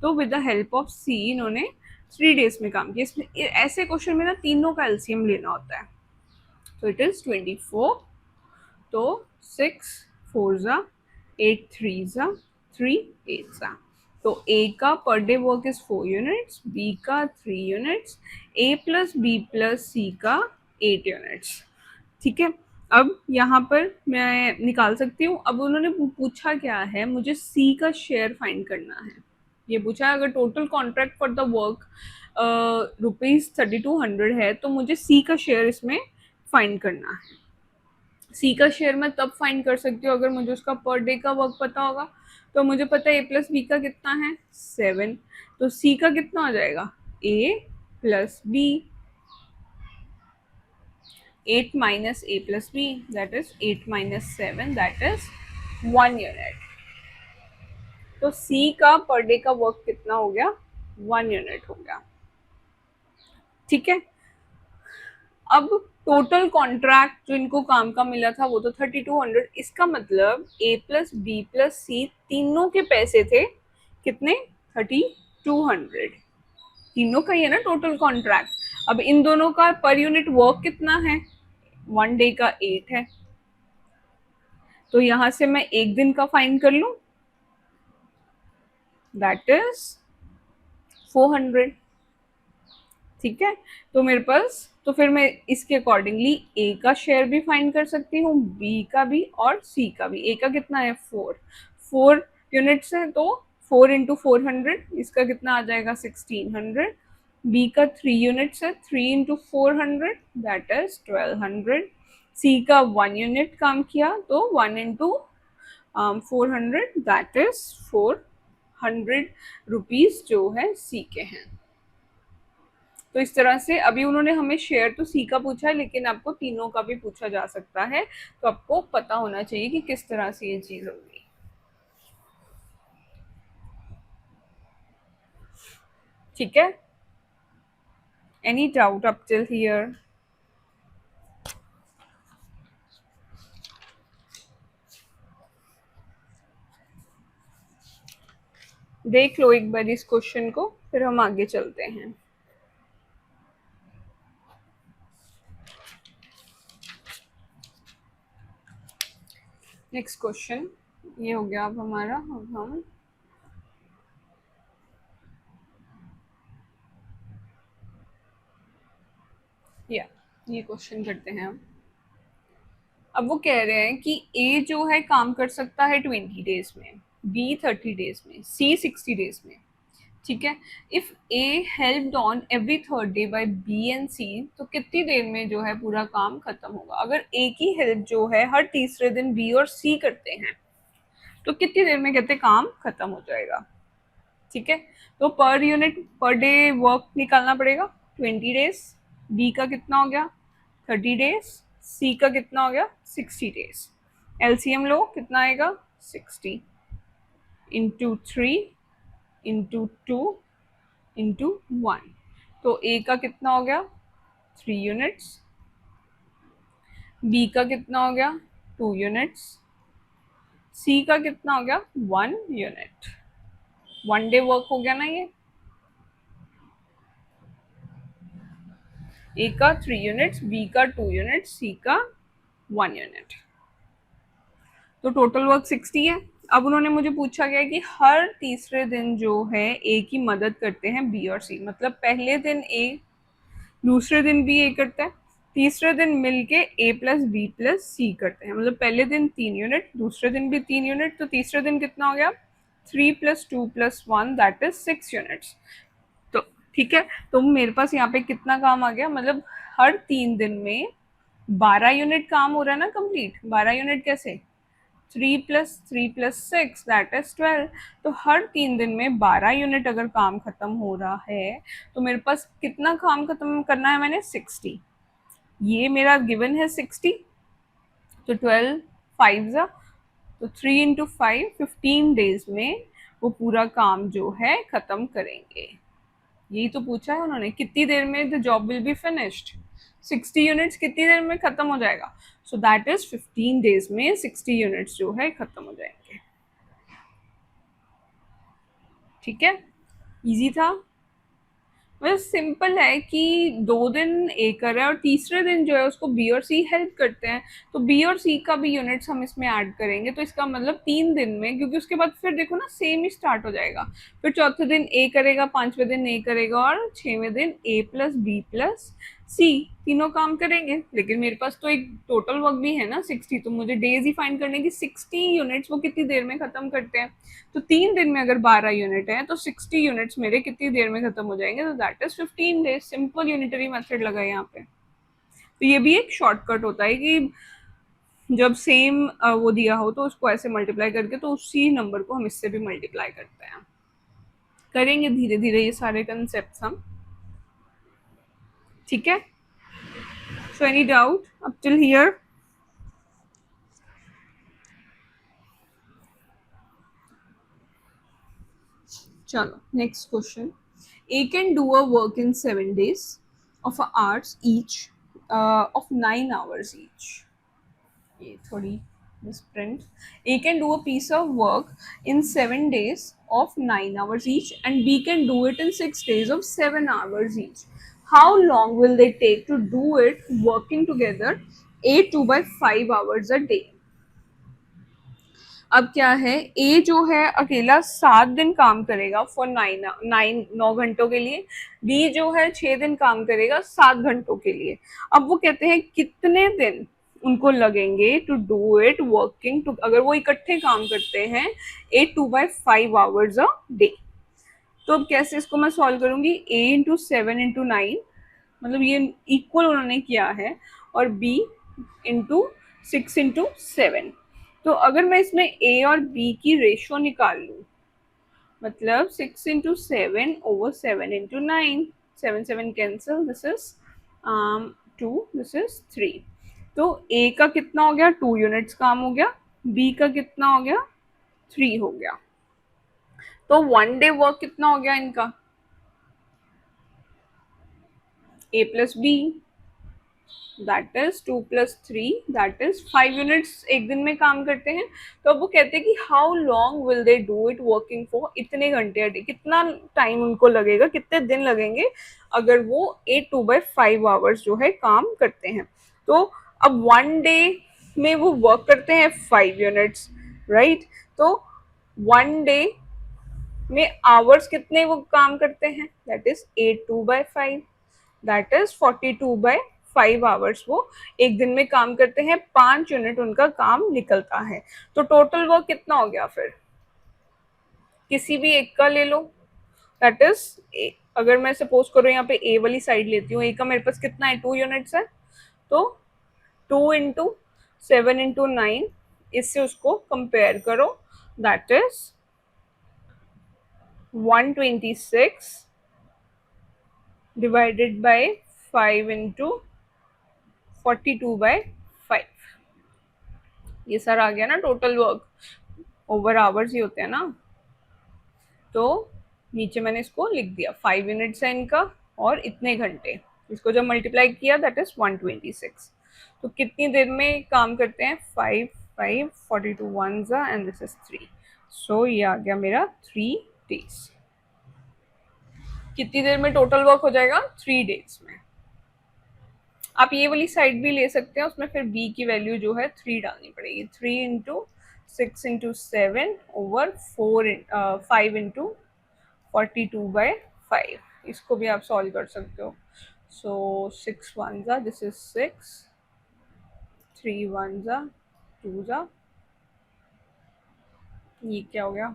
तो with the help of C इन्होंने 3 days में काम किया। इसमें ऐसे क्वेश्चन में ना तीनों का एलसीएम लेना होता है। तो इट इज 24, तो 6 4 जा 8 3 जा 3 8 जा। तो ए का per day work is 4 units, B का 3 units, A plus B plus C का 8 यूनिट्स। ठीक है, अब यहाँ पर मैं निकाल सकती हूँ। अब उन्होंने पूछा क्या है, मुझे सी का शेयर फाइंड करना है। ये पूछा है अगर total contract for the work ₹3200 है तो मुझे सी का शेयर इसमें फाइंड करना है। सी का शेयर मैं तब फाइंड कर सकती हूँ अगर मुझे उसका पर डे का वर्क पता होगा। तो मुझे पता है ए प्लस बी का कितना है 7, तो सी का कितना हो जाएगा ए plus B, 8 minus a plus b, that is 8 minus 7, that is 1 unit. तो C का पर डे का वर्क कितना हो गया 1 यूनिट हो गया। ठीक है, अब टोटल कॉन्ट्रैक्ट जो इनको काम का मिला था वो तो 3200। इसका मतलब A प्लस बी प्लस सी तीनों के पैसे थे कितने 3200, तीनों का ही है ना टोटल कॉन्ट्रैक्ट। अब इन दोनों का पर यूनिट वर्क कितना है 1 डे का 8 है, तो यहां से मैं एक दिन का फाइंड कर लूं, दैट इज 400। ठीक है, तो मेरे पास, तो फिर मैं इसके अकॉर्डिंगली ए का शेयर भी फाइंड कर सकती हूँ, बी का भी और सी का भी। ए का कितना है 4 यूनिट्स है, तो 4 इंटू 400 इसका कितना आ जाएगा 1600। बी का 3 यूनिट्स है, 3 इंटू 400 दैट इज 1200। सी का 1 यूनिट काम किया तो 1 इंटू 400 दैट इज 400 रुपीज जो है सी के हैं। तो इस तरह से अभी उन्होंने हमें शेयर तो सी का पूछा है, लेकिन आपको तीनों का भी पूछा जा सकता है, तो आपको पता होना चाहिए कि किस तरह से ये चीज होगी। ठीक है, any doubt up till here? देख लो एक बार इस क्वेश्चन को, फिर हम आगे चलते हैं। नेक्स्ट क्वेश्चन ये हो गया अब हमारा। अब हम ये क्वेश्चन करते हैं। अब वो कह रहे हैं कि ए जो है काम कर सकता है 20 डेज में, बी 30 डेज में, सी 60 डेज में। ठीक है, if A helped on every third day by B and C, तो कितनी देर में जो है पूरा काम खत्म होगा? अगर ए की हेल्प जो है हर तीसरे दिन बी और सी करते हैं तो कितनी देर में कहते काम खत्म हो जाएगा? ठीक है, तो पर यूनिट पर डे वर्क निकालना पड़ेगा 20 डेज, बी का कितना हो गया 30 डेज, सी का कितना हो गया 60 डेज। एलसीएम लो, कितना आएगा 60 इंटू 3 इंटू 2 इंटू 1, तो ए का कितना हो गया 3 यूनिट्स, बी का कितना हो गया 2 यूनिट्स, सी का कितना हो गया 1 यूनिट। 1 डे वर्क हो गया ना ये। ए का 3 यूनिट्स, बी का 2 यूनिट, सी का 1 यूनिट, तो टोटल वर्क 60 है। अब उन्होंने मुझे पूछा गया कि हर तीसरे दिन जो है ए की मदद करते हैं बी और सी, मतलब पहले दिन ए, दूसरे दिन भी ए करता है, तीसरे दिन मिलके ए प्लस बी प्लस सी करते हैं, मतलब पहले दिन 3 यूनिट, दूसरे दिन भी 3 यूनिट, तो तीसरे दिन कितना हो गया 3 + 2 + 1 दैट इज 6 यूनिट्स। तो ठीक है, तो मेरे पास यहाँ पे कितना काम आ गया, मतलब हर 3 दिन में 12 यूनिट काम हो रहा है ना कंप्लीट। 12 यूनिट कैसे, 3 + 3 + 6 दैट इज 12। तो हर 3 दिन में 12 यूनिट अगर काम खत्म हो रहा है तो मेरे पास कितना काम खत्म करना है मैंने 60। ये मेरा गिवन है 60, तो 12 5 जा, तो 3 × 5 15 डेज में वो पूरा काम जो है खत्म करेंगे। यही तो पूछा है उन्होंने, कितनी देर में the job will be finished, 60 units कितनी देर में खत्म हो जाएगा। सो दैट इज 15 डेज में 60 यूनिट्स जो है खत्म हो जाएंगे। ठीक है, इजी था। मतलब सिंपल है कि 2 दिन ए कर रहा है और तीसरे दिन जो है उसको बी और सी हेल्प करते हैं, तो बी और सी का भी यूनिट्स हम इसमें ऐड करेंगे, तो इसका मतलब 3 दिन में, क्योंकि उसके बाद फिर देखो ना सेम ही स्टार्ट हो जाएगा। फिर चौथे दिन ए करेगा, पांचवें दिन ए करेगा और छवें दिन ए प्लस बी प्लस सी, तीनों काम करेंगे। लेकिन मेरे पास तो एक टोटल वर्क भी है ना 60, तो मुझे डेज ही फाइंड करने की, 60 यूनिट्स वो कितनी देर में खत्म करते हैं। तो 3 दिन में अगर 12 यूनिट है तो 60 यूनिट्स मेरे कितनी देर में खत्म हो जाएंगे, तो that is 15 days. Simple unitary method लगा है यहाँ पे। तो ये भी एक शॉर्टकट होता है कि जब सेम वो दिया हो तो उसको ऐसे मल्टीप्लाई करके, तो उसी नंबर को हम इससे भी मल्टीप्लाई करते हैं। करेंगे धीरे धीरे ये सारे कंसेप्ट हम। ठीक है, so any doubt up till here? चलो next question. A can do a work in 7 days of hours each, of 9 hours each. ये थोड़ी misprint. A can do a piece of work in 7 days of 9 hours each, and B can do it in 6 days of 7 hours each. How long will they take to do it working together? A 2/5 hours a day. अब क्या है, ए जो है अकेला 7 दिन काम करेगा for 9 घंटों के लिए, बी जो है 6 दिन काम करेगा 7 घंटों के लिए। अब वो कहते हैं कितने दिन उनको लगेंगे to do it working to, अगर वो इकट्ठे काम करते हैं 8 2/5 hours अ डे। तो अब कैसे इसको मैं सॉल्व करूंगी, A × 7 × 9, मतलब ये इक्वल उन्होंने किया है, और B × 6 × 7। तो अगर मैं इसमें ए और बी की रेशो निकाल लूँ, मतलब 6 × 7/7 × 9, 7 cancel, this is 2, this is 3। तो ए का कितना हो गया, 2 यूनिट्स काम हो गया, बी का कितना हो गया, 3 हो गया। तो 1 डे वर्क कितना हो गया इनका, A plus B that is 2 + 3 that is 5 units एक दिन में काम करते हैं। तो अब वो कहते हैं कि how long will they do it working for, इतने घंटे अ डे, कितना टाइम उनको लगेगा, कितने दिन लगेंगे अगर वो 8 2/5 hours जो है काम करते हैं। तो अब 1 डे में वो वर्क करते हैं 5 यूनिट्स, राइट। तो 1 डे में आवर्स कितने वो काम करते हैं, that is 8 2/5, that is 42/5 hours वो एक दिन में काम करते हैं, 5 यूनिट उनका काम निकलता है। तो टोटल वर्क कितना हो गया, फिर किसी भी एक का ले लो, दैट इज, अगर मैं सपोज करो यहाँ पे ए वाली साइड लेती हूँ, ए का मेरे पास कितना है, 2 यूनिट्स है, तो 2 × 7 × 9, इससे उसको कंपेयर करो, दैट इज 126 डिवाइडेड बाय 5 × 42/5। ये सर आ गया ना टोटल वर्क, ओवर आवर्स ही होते हैं ना। तो नीचे मैंने इसको लिख दिया, 5 यूनिट्स है इनका और इतने घंटे, इसको जब मल्टीप्लाई किया दैट इज 126। तो कितनी देर में काम करते हैं, 5 5 42 1 एंड दिस इज 3। सो ये आ गया मेरा 3 days। कितनी देर में टोटल वर्क हो जाएगा, 3 days में। आप ये वाली साइड भी ले सकते हैं, उसमें फिर b की वैल्यू जो है 3 डालनी पड़ेगी, 3 × 6 × 7 ओवर 5 × 42/5। इसको भी आप सॉल्व कर सकते हो। सो 6 वन जा, दिस इज 6, 3 वन जा, 2 जा, ये क्या हो गया,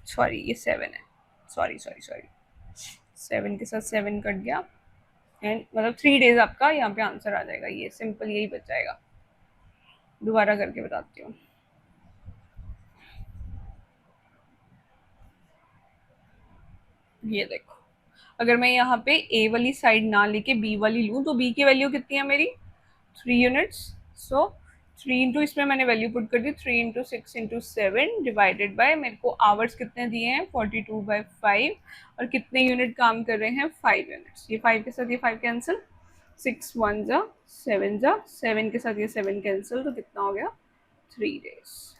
सॉरी ये 7 है, सॉरी सॉरी सॉरी, 7 के साथ 7 कट गया, एंड मतलब 3 डेज आपका यहाँ पे आंसर आ जाएगा, ये सिंपल यही बच जाएगा। दोबारा करके बताती हूँ। ये देखो, अगर मैं यहाँ पे ए वाली साइड ना लेके बी वाली लूँ तो बी की वैल्यू कितनी है मेरी, 3 यूनिट्स। सो 3 इंटू, इसमें मैंने वैल्यू पुट कर दी, 3 इंटू 6 इंटू 7 डिवाइडेड बाय, मेरे को आवर्स कितने दिए हैं 42/5, और कितने यूनिट काम कर रहे हैं 5 यूनिट्स। ये 5 के साथ ये 5 कैंसिल, 6 वन जा 7 जा, 7 के साथ ये 7 कैंसिल, तो कितना हो गया 3 डेज।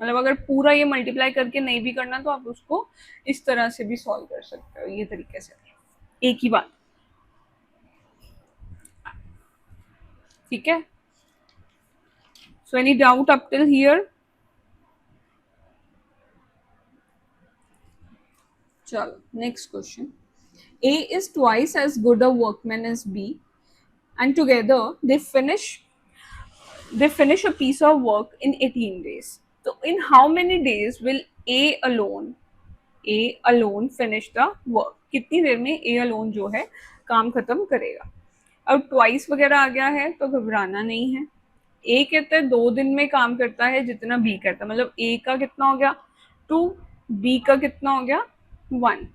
मतलब अगर पूरा ये मल्टीप्लाई करके नहीं भी करना तो आप उसको इस तरह से भी सॉल्व कर सकते हो, ये तरीके से, एक ही बात, ठीक है। So any doubt up till here? चलो next question, A is twice as good a workman as B, and together they finish a piece of work in 18 days. So in how many days will A alone finish the work? कितनी देर में A alone जो है काम खत्म करेगा? अब twice वगैरह आ गया है तो घबराना नहीं है। ए कहते हैं 2 दिन में काम करता है जितना बी करता है, मतलब ए का कितना हो गया 2, बी का कितना हो गया 1।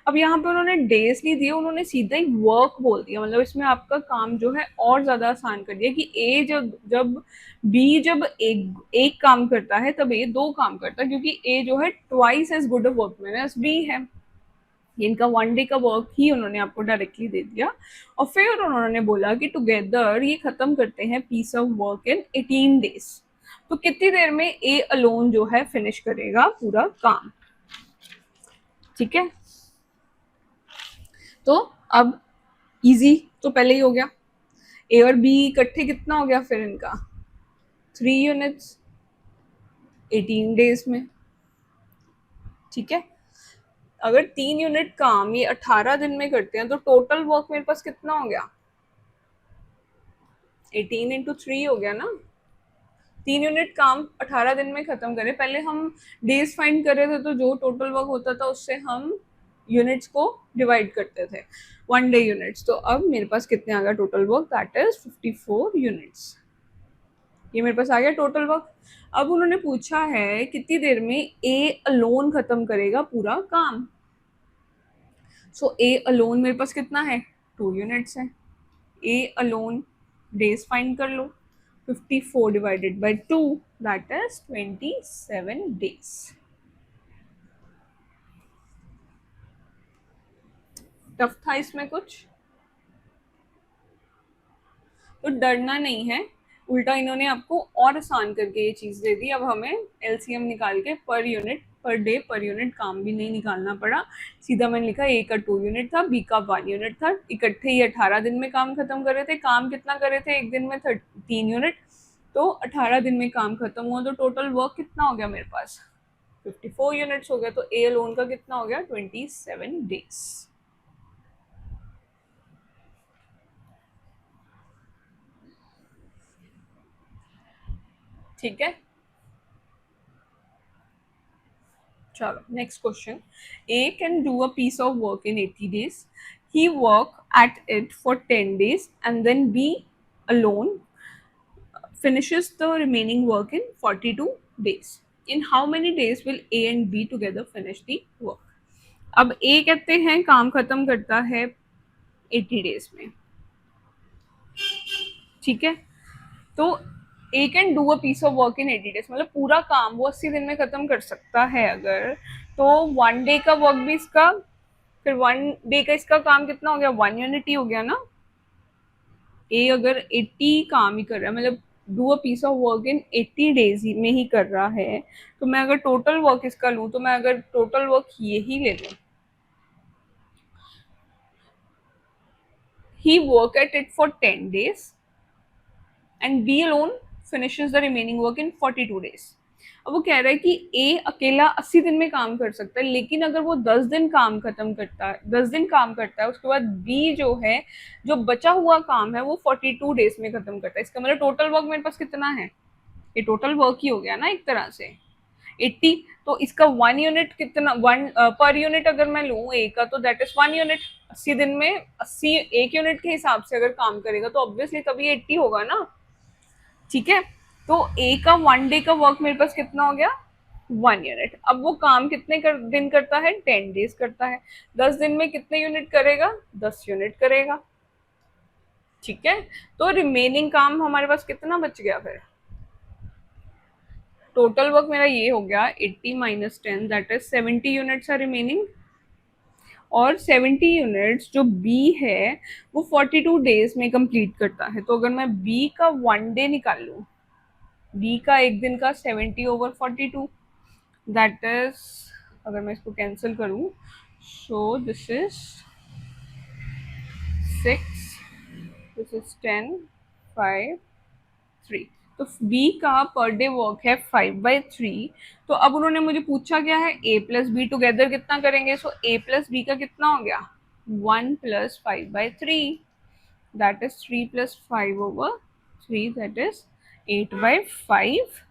अब यहाँ पे उन्होंने डेज नहीं दिए, उन्होंने सीधा ही वर्क बोल दिया, मतलब इसमें आपका काम जो है और ज्यादा आसान कर दिया कि ए जब जब बी जब एक काम करता है तब ए 2 काम करता है, क्योंकि ए जो है ट्वाइस एज गुड अ वर्कमैन एज बी है। इनका 1 डे का वर्क ही उन्होंने आपको डायरेक्टली दे दिया, और फिर उन्होंने बोला कि टुगेदर ये खत्म करते हैं piece of work in 18 days. तो कितनी देर में ए अलोन जो है फिनिश करेगा पूरा काम, ठीक है। तो अब इजी तो पहले ही हो गया, ए और बी इकट्ठे कितना हो गया फिर इनका 3 यूनिट्स 18 डेज में, ठीक है। अगर 3 यूनिट काम ये 18 दिन में करते हैं तो टोटल वर्क मेरे पास कितना हो गया 18 इंटू 3 हो गया ना। 3 यूनिट काम 18 दिन में खत्म करें, पहले हम डेज फाइंड कर रहे थे तो जो टोटल वर्क होता था उससे हम यूनिट्स को डिवाइड करते थे 1 डे यूनिट्स। तो अब मेरे पास कितने आ गया total work, that is 54 units. ये मेरे पास आ गया टोटल वर्क। अब उन्होंने पूछा है कितनी देर में ए अलोन खत्म करेगा पूरा काम। सो ए अलोन मेरे पास कितना है 2 यूनिट्स है, ए अलोन डेज फाइंड कर लो, 54 divided by 2 that is 27 days. Tough था इसमें कुछ, तो डरना नहीं है, उल्टा इन्होंने आपको और आसान करके ये चीज दे दी। अब हमें एलसीएम निकाल के per unit per day per unit काम भी नहीं निकालना पड़ा, सीधा मैंने लिखा ए का 2 यूनिट था, बी का 1 यूनिट था, इकट्ठे ही 18 दिन में काम खत्म कर रहे थे। काम कितना कर रहे थे एक दिन में 3 यूनिट, तो 18 दिन में काम खत्म हुआ, तो टोटल वर्क कितना हो गया मेरे पास 54 यूनिट्स हो गया। तो ए लोन का कितना हो गया 27 डेज, ठीक है। चलो next question, A can do a piece of work in 80 days, he work at it for 10 days and then B alone finishes the remaining work in 42 days. In how many days will A and B together finish the work? अब A कहते हैं काम खत्म करता है 80 days में, ठीक है। तो A can do a piece of work in 80 days, मतलब पूरा काम वो 80 दिन में खत्म कर सकता है अगर, तो 1 डे का वर्क भी इसका, फिर 1 डे का इसका काम कितना हो गया 1 यूनिट ही हो गया ना। ए अगर 80 काम ही कर रहा है, मतलब do a piece of work in 80 days में ही कर रहा है, तो मैं अगर टोटल वर्क इसका लूँ, तो मैं अगर टोटल वर्क ये ही ले लूँ, he work at it for 10 days and B alone finishes the remaining work in 42 days. अब वो कह रहा है कि ए अकेला 80 दिन में काम कर सकता है, लेकिन अगर वो 10 दिन काम खत्म करता है, 10 दिन काम करता है, उसके बाद बी जो है, जो बचा हुआ काम है वो 42 डेज में खत्म करता है। इसका मतलब टोटल वर्क मेरे पास कितना है, ये टोटल वर्क ही हो गया ना एक तरह से 80। तो इसका 1 यूनिट कितना, वन पर यूनिट अगर मैं लूँ ए का, तो दैट इज 1 यूनिट। 80 दिन में 80 1 यूनिट के हिसाब से अगर काम करेगा तो ऑब्वियसली तभी 80 होगा ना। ठीक है, तो ए का 1 डे का वर्क मेरे पास कितना हो गया, 1 यूनिट। अब वो काम कितने दिन करता है, 10 डेज करता है। 10 दिन में कितने यूनिट करेगा, 10 यूनिट करेगा। ठीक है, तो रिमेनिंग काम हमारे पास कितना बच गया, फिर टोटल वर्क मेरा ये हो गया 80 minus 10, that is 70 units are remaining. और 70 यूनिट्स जो बी है वो 42 डेज में कंप्लीट करता है। तो अगर मैं बी का 1 डे निकाल लूँ, बी का एक दिन का 70/42, दैट इज, अगर मैं इसको कैंसिल करूँ, so this is 6, this is 10, 5, 3। तो बी का पर डे वर्क है 5/3। तो अब उन्होंने मुझे पूछा क्या है, ए प्लस बी टुगेदर कितना करेंगे। सो ए प्लस बी का कितना हो गया, 1 + 5/3, that is 3 + 5/3, that is 8/5,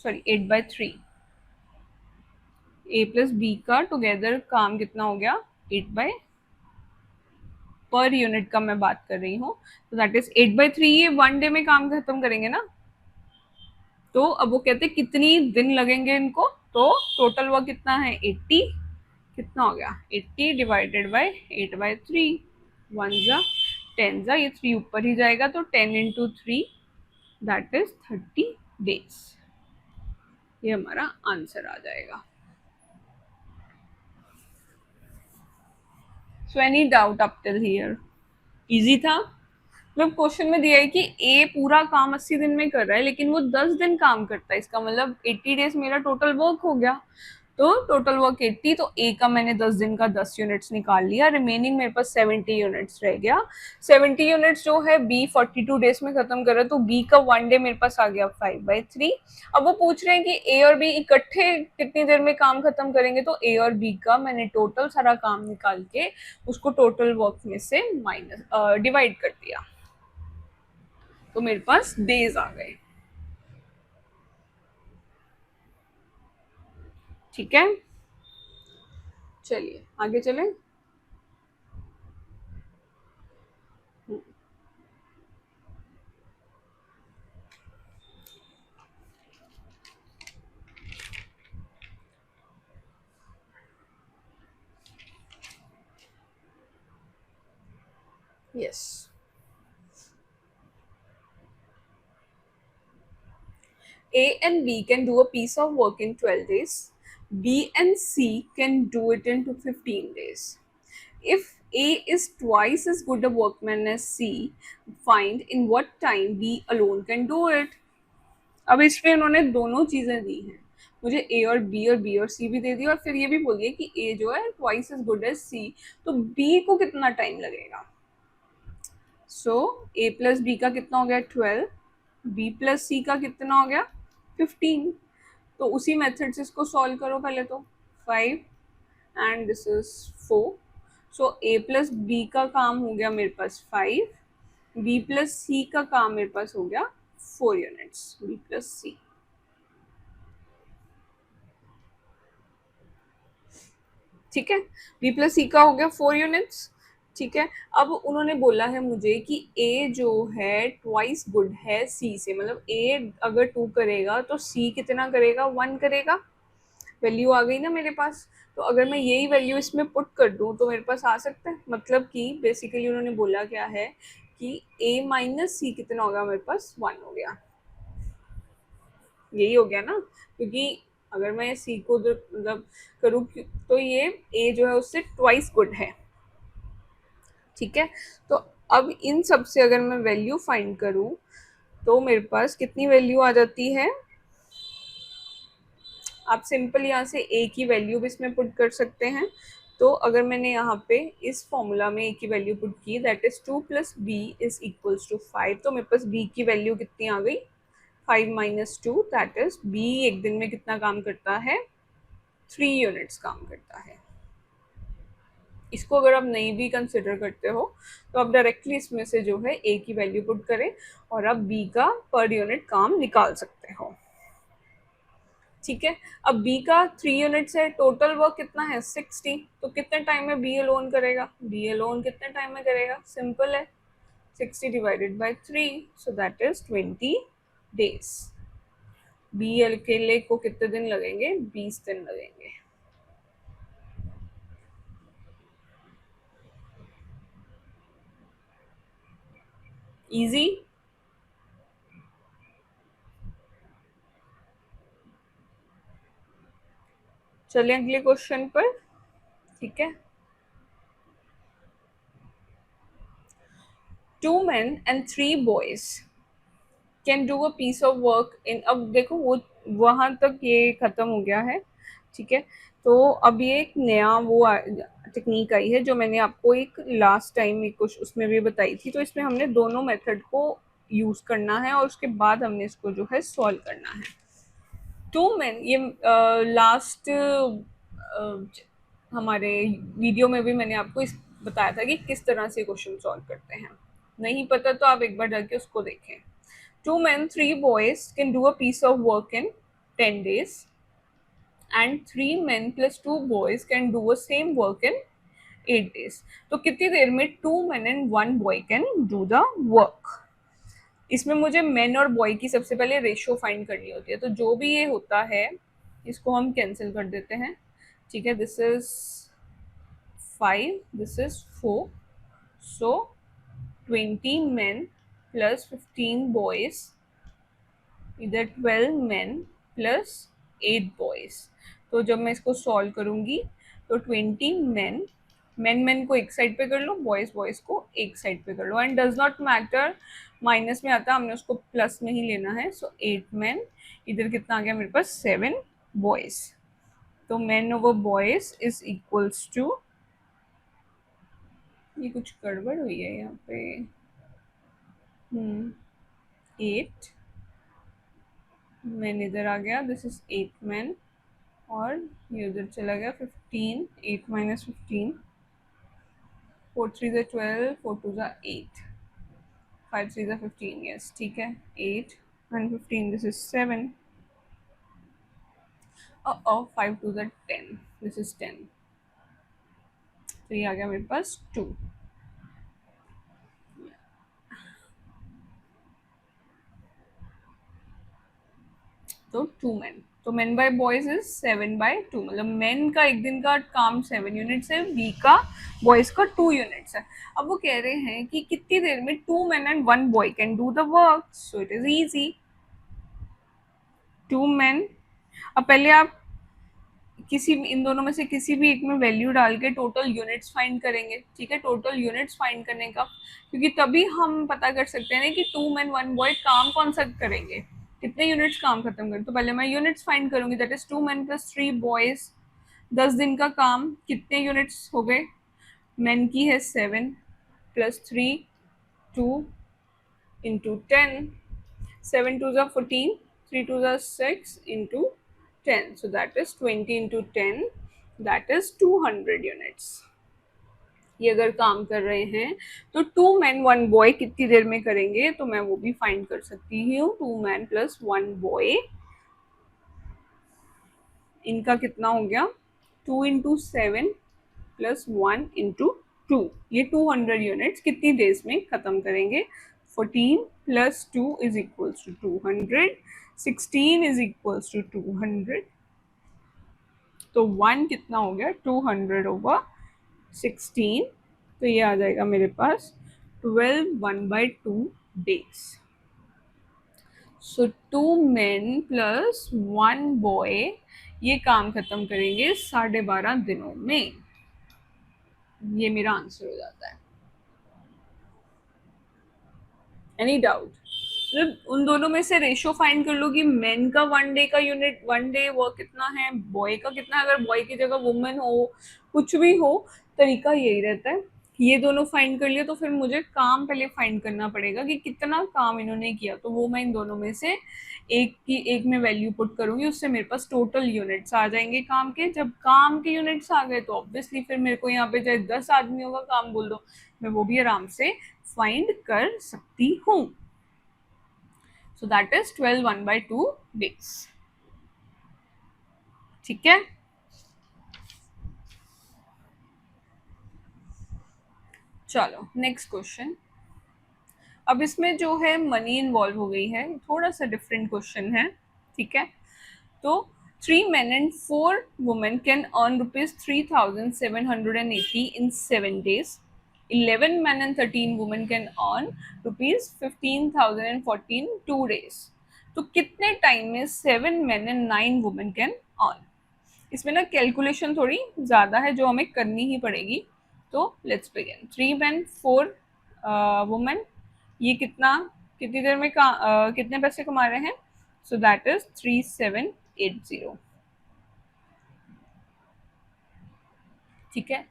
sorry 8/3। A plus B का टुगेदर काम कितना हो गया, 8 बाई, पर यूनिट का मैं बात कर रही हूँ, तो दैट इज 8/3। ये 1 डे में काम खत्म करेंगे ना। तो अब वो कहते हैं कितनी दिन लगेंगे इनको, तो टोटल वर्क कितना है 80, कितना हो गया 80 डिवाइडेड बाय 8/3, 1 जा 10 जा, ये 3 ऊपर ही जाएगा, तो 10 × 3, दैट इज 30 डेज। ये हमारा आंसर आ जाएगा। सो any doubt up till here, easy था। मतलब क्वेश्चन में दिया है कि ए पूरा काम 80 दिन में कर रहा है, लेकिन वो 10 दिन काम करता है। इसका मतलब 80 डेज मेरा टोटल वर्क हो गया। तो टोटल वर्क 80, तो ए का मैंने 10 दिन का 10 यूनिट्स निकाल लिया, रिमेनिंग मेरे पास 70 यूनिट्स रह गया। 70 यूनिट्स जो है बी 42 डेज में खत्म कर रहा है, तो बी का 1 डे मेरे पास आ गया 5/3। अब वो पूछ रहे हैं कि ए और बी इकट्ठे कितनी देर में काम खत्म करेंगे। तो ए और बी का मैंने टोटल सारा काम निकाल के उसको टोटल वर्क में से माइनस डिवाइड कर दिया, तो मेरे पास डेज आ गए। ठीक है, चलिए आगे चलें। Yes, A and B can do a piece of work in 12 days. B and C can do it in 15 days. If A is twice as good a workman as C, find in what time B alone can do it. अब इसमें उन्होंने दोनों चीजें दी हैं मुझे, ए और B और सी भी दे दी, और फिर ये भी बोलिए कि ए जो है ट्वाइस एज गुड एज सी, तो बी को कितना टाइम लगेगा। सो ए प्लस बी का कितना हो गया 12, बी प्लस सी का कितना हो गया 15। तो उसी मेथड से इसको सॉल्व करो पहले। तो 5 and this is 4। So A plus B का काम हो गया मेरे पास 5, बी प्लस सी का काम मेरे पास हो गया 4 यूनिट्स, बी प्लस सी। ठीक है, बी प्लस सी का हो गया 4 यूनिट्स। ठीक है, अब उन्होंने बोला है मुझे कि ए जो है ट्वाइस गुड है सी से, मतलब ए अगर 2 करेगा तो सी कितना करेगा, 1 करेगा। वैल्यू आ गई ना मेरे पास। तो अगर मैं यही वैल्यू इसमें पुट कर दूं तो मेरे पास आ सकता है। मतलब कि बेसिकली उन्होंने बोला क्या है कि ए माइनस सी कितना होगा मेरे पास, 1 हो गया। यही हो गया ना, क्योंकि अगर मैं सी को मतलब करूँ तो ये ए जो है उससे ट्वाइस गुड है। ठीक है, तो अब इन सब से अगर मैं वैल्यू फाइंड करूं तो मेरे पास कितनी वैल्यू आ जाती है। आप सिंपल यहाँ से ए की वैल्यू भी इसमें पुट कर सकते हैं। तो अगर मैंने यहाँ पे इस फॉर्मूला में ए की वैल्यू पुट की, दैट इज 2 + b = 5, तो मेरे पास b की वैल्यू कितनी आ गई, 5 माइनस 2 दैट इज बी एक दिन में कितना काम करता है, 3 यूनिट्स काम करता है। इसको अगर आप नहीं भी कंसिडर करते हो तो आप डायरेक्टली इसमें से जो है ए की वैल्यू पुट करें और आप बी का पर यूनिट काम निकाल सकते हो। ठीक है, अब बी का 3 यूनिट्स है, टोटल वर्क कितना है 60, तो कितने टाइम में बी अलोन करेगा, बी अलोन कितने टाइम में करेगा, सिंपल है 60 divided by 3, so that is 20 days. B अकेले को कितने दिन लगेंगे, 20 दिन लगेंगे। इजी। चलिए अगले क्वेश्चन पर। ठीक है, 2 men and 3 boys can do a piece of work in, अब देखो वो वहां तक ये खत्म हो गया है। ठीक है, तो अब ये एक नया वो टेक्निक आई है जो मैंने आपको एक लास्ट टाइम एक कुछ उसमें भी बताई थी। तो इसमें हमने दोनों मेथड को यूज करना है और उसके बाद हमने इसको जो है सॉल्व करना है। 2 men, ये लास्ट हमारे वीडियो में भी मैंने आपको इस बताया था कि किस तरह से क्वेश्चन सॉल्व करते हैं। नहीं पता तो आप एक बार जाके उसको देखें। 2 men, 3 boys can do a piece of work in 10 days and 3 men plus 2 boys can do a same work in 8 days. तो कितनी देर में 2 men and 1 boy can do the work? इसमें मुझे men और boy की सबसे पहले रेशियो फाइंड करनी होती है, तो जो भी ये होता है इसको हम कैंसिल कर देते हैं। ठीक है, this is 5, this is 4, so 20 men plus 15 boys, इधर 12 men प्लस 8 बॉयज। तो जब मैं इसको सॉल्व करूंगी तो 20 men, men को एक साइड पे कर लो, बॉयज को एक साइड पे कर लो, and does not matter minus में आता है, हमने उसको प्लस में ही लेना है। सो 8 men, इधर कितना आ गया मेरे पास 7 बॉयज। तो men over boys is equals to, ये कुछ गड़बड़ हुई है यहाँ पे, 8 men इधर आ गया, दिस इज 8 men, और ये उधर चला गया 15, 8 माइनस 15, 4 3 ज़ा 12, 4 2 ज़ा 8, 5 3 ज़ा 15, यस ठीक है, 8 and 15, दिस इज 7, और 5 2 ज़ा 10, दिस इज 10, तो ये आ गया मेरे पास 2। तो 2 men, तो men by boys is 7 by 2, मतलब men का एक दिन का काम 7 यूनिट्स है, बी का बॉयज का 2 यूनिट्स है। अब वो कह रहे हैं कि कितनी देर में 2 men and 1 boy can do the work, so it is easy. 2 men, अब पहले आप किसी इन दोनों में से किसी भी एक में वैल्यू डाल के टोटल यूनिट्स फाइंड करेंगे। ठीक है, टोटल यूनिट्स फाइंड करने का, क्योंकि तभी हम पता कर सकते हैं कि 2 men 1 boy काम कौन सा करेंगे, कितने यूनिट्स काम खत्म करें। तो पहले मैं यूनिट्स फाइंड करूंगी, that is 2 men plus 3 boys, 10 दिन का काम, कितने यूनिट्स हो गए, men की है 7 प्लस 3, 2 इंटू 10, 7 2 ज़ा 14, 3 2 ज़ा 6 into 10, so that is 20 into 10, that is 200 units। ये अगर काम कर रहे हैं तो 2 men 1 boy कितनी देर में करेंगे, तो मैं वो भी फाइंड कर सकती हूँ। 2 men प्लस 1 boy, इनका कितना हो गया, 2 इंटू 7 प्लस 1 इंटू 2, ये 200 यूनिट्स कितनी देर में खत्म करेंगे। 14 plus 2 is equals to 200, 16 is equals to 200, तो 1 कितना हो गया 200 ओवर 16, तो ये आ जाएगा मेरे पास 12 1/2 डेज। सो 2 men प्लस 1 boy ये काम खत्म करेंगे 12.5 दिनों में। ये मेरा आंसर हो जाता है। Any doubt? मतलब उन दोनों में से रेशियो फाइंड कर लो कि मेन का 1 डे का यूनिट 1 डे वर्क कितना है, बॉय का कितना है। अगर बॉय की जगह वुमेन हो, कुछ भी हो, तरीका यही रहता है ये दोनों फाइंड कर लिए, तो फिर मुझे काम पहले फाइंड करना पड़ेगा कि कितना काम इन्होंने किया, तो वो मैं इन दोनों में से एक में वैल्यू पुट करूंगी, उससे मेरे पास टोटल यूनिट्स आ जाएंगे काम के। जब काम के यूनिट्स आ गए तो ऑब्वियसली फिर मेरे को यहाँ पे चाहे 10 आदमियों का काम बोल दो, मैं वो भी आराम से फाइंड कर सकती हूँ। सो दैट इज 12 1/2 डेज। ठीक है, चलो नेक्स्ट क्वेश्चन। अब इसमें जो है मनी इन्वॉल्व हो गई है, थोड़ा सा डिफरेंट क्वेश्चन है। ठीक है, तो 3 men and 4 women can earn ₹3,780 in 7 days. 11 men and 13 women can earn ₹15,014 2 days. तो कितने टाइम में 7 men and 9 women can earn? इसमें ना कैलकुलेशन थोड़ी ज्यादा है जो हमें करनी ही पड़ेगी। तो लेट्स बिगिन। 3 men 4 women, ये कितनी देर में कितने पैसे कमा रहे हैं? सो दैट इज 3780। ठीक है,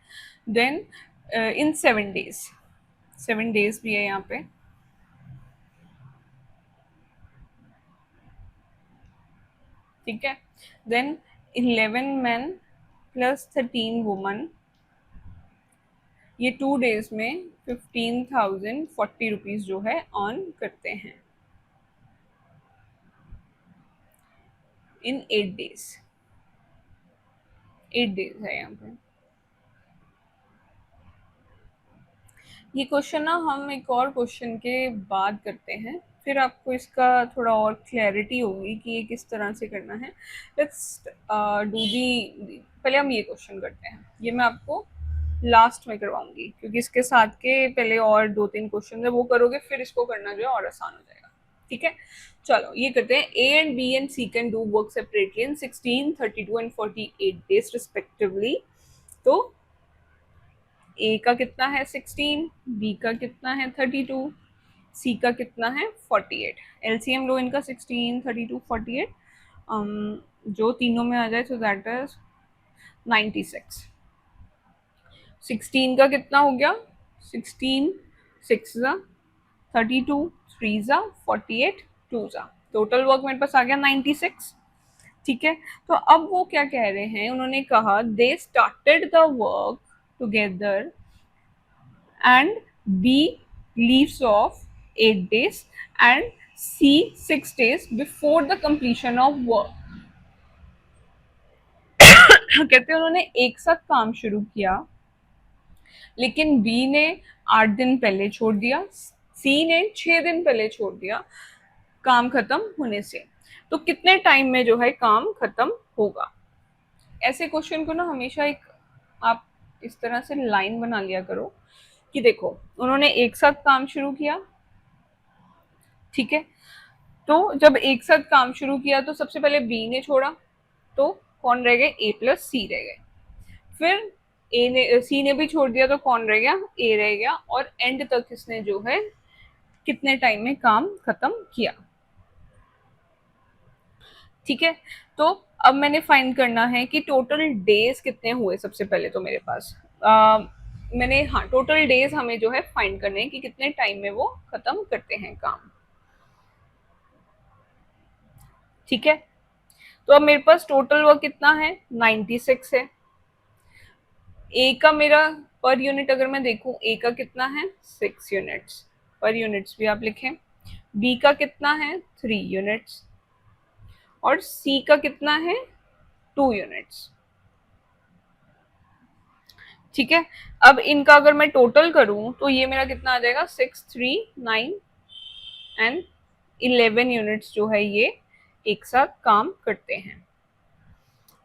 देन इन 7 days, 7 days भी है यहाँ पे। ठीक है, देन 11 men प्लस 13 women, ये 2 days में 15,040 रुपीज जो है अर्न करते हैं इन 8 days। 8 days है यहाँ पे। ये क्वेश्चन ना हम एक और क्वेश्चन के बाद करते हैं, फिर आपको इसका थोड़ा और क्लैरिटी होगी कि ये किस तरह से करना है। लेट्स डू दी, पहले हम ये क्वेश्चन करते हैं, ये मैं आपको लास्ट में करवाऊंगी क्योंकि इसके साथ के पहले और 2-3 क्वेश्चन है वो करोगे, फिर इसको करना जो है और आसान हो जाएगा। ठीक है, चलो ये करते हैं। A and B and C can do work separately in 16, 32 and 48 days respectively. तो ए का कितना है 16, बी का कितना है 32, सी का कितना है 48। एलसीएम लो इनका 16, 32, 48, जो तीनों में आ जाए सो दैट इज 96। 16 का कितना हो गया? 16 6 जा 32, 3 जा 48, 2 जा, टोटल वर्क मेरे पास आ गया 96। ठीक है, तो अब वो क्या कह रहे हैं, उन्होंने कहा they started the work together and B leaves off 8 days and C 6 days before the completion of work। कहते हैं उन्होंने एक साथ काम शुरू किया लेकिन बी ने 8 दिन पहले छोड़ दिया, सी ने 6 दिन पहले छोड़ दिया काम खत्म होने से। तो कितने टाइम में जो है काम खत्म होगा? ऐसे क्वेश्चन को ना हमेशा एक आप इस तरह से लाइन बना लिया करो कि देखो उन्होंने एक साथ काम शुरू किया। ठीक है, तो जब एक साथ काम शुरू किया तो सबसे पहले बी ने छोड़ा, तो कौन रह गए? ए प्लस सी रह गए। फिर ए ने सी ने भी छोड़ दिया तो कौन रह गया? ए रह गया। और एंड तक इसने जो है कितने टाइम में काम खत्म किया। ठीक है, तो अब मैंने फाइंड करना है कि टोटल डेज कितने हुए। सबसे पहले तो मेरे पास मैंने हाँ टोटल डेज हमें जो है फाइंड करने हैं कि कितने टाइम में वो खत्म करते हैं काम। ठीक है, तो अब मेरे पास टोटल वर्क कितना है? 96 है। ए का मेरा पर यूनिट अगर मैं देखूं, ए का कितना है? 6 यूनिट्स। पर यूनिट्स भी आप लिखें। बी का कितना है? 3 यूनिट्स। और सी का कितना है? 2 यूनिट्स। ठीक है, अब इनका अगर मैं टोटल करूं तो ये मेरा कितना आ जाएगा? 6, 3, 9 एंड 11 यूनिट्स जो है ये एक साथ काम करते हैं।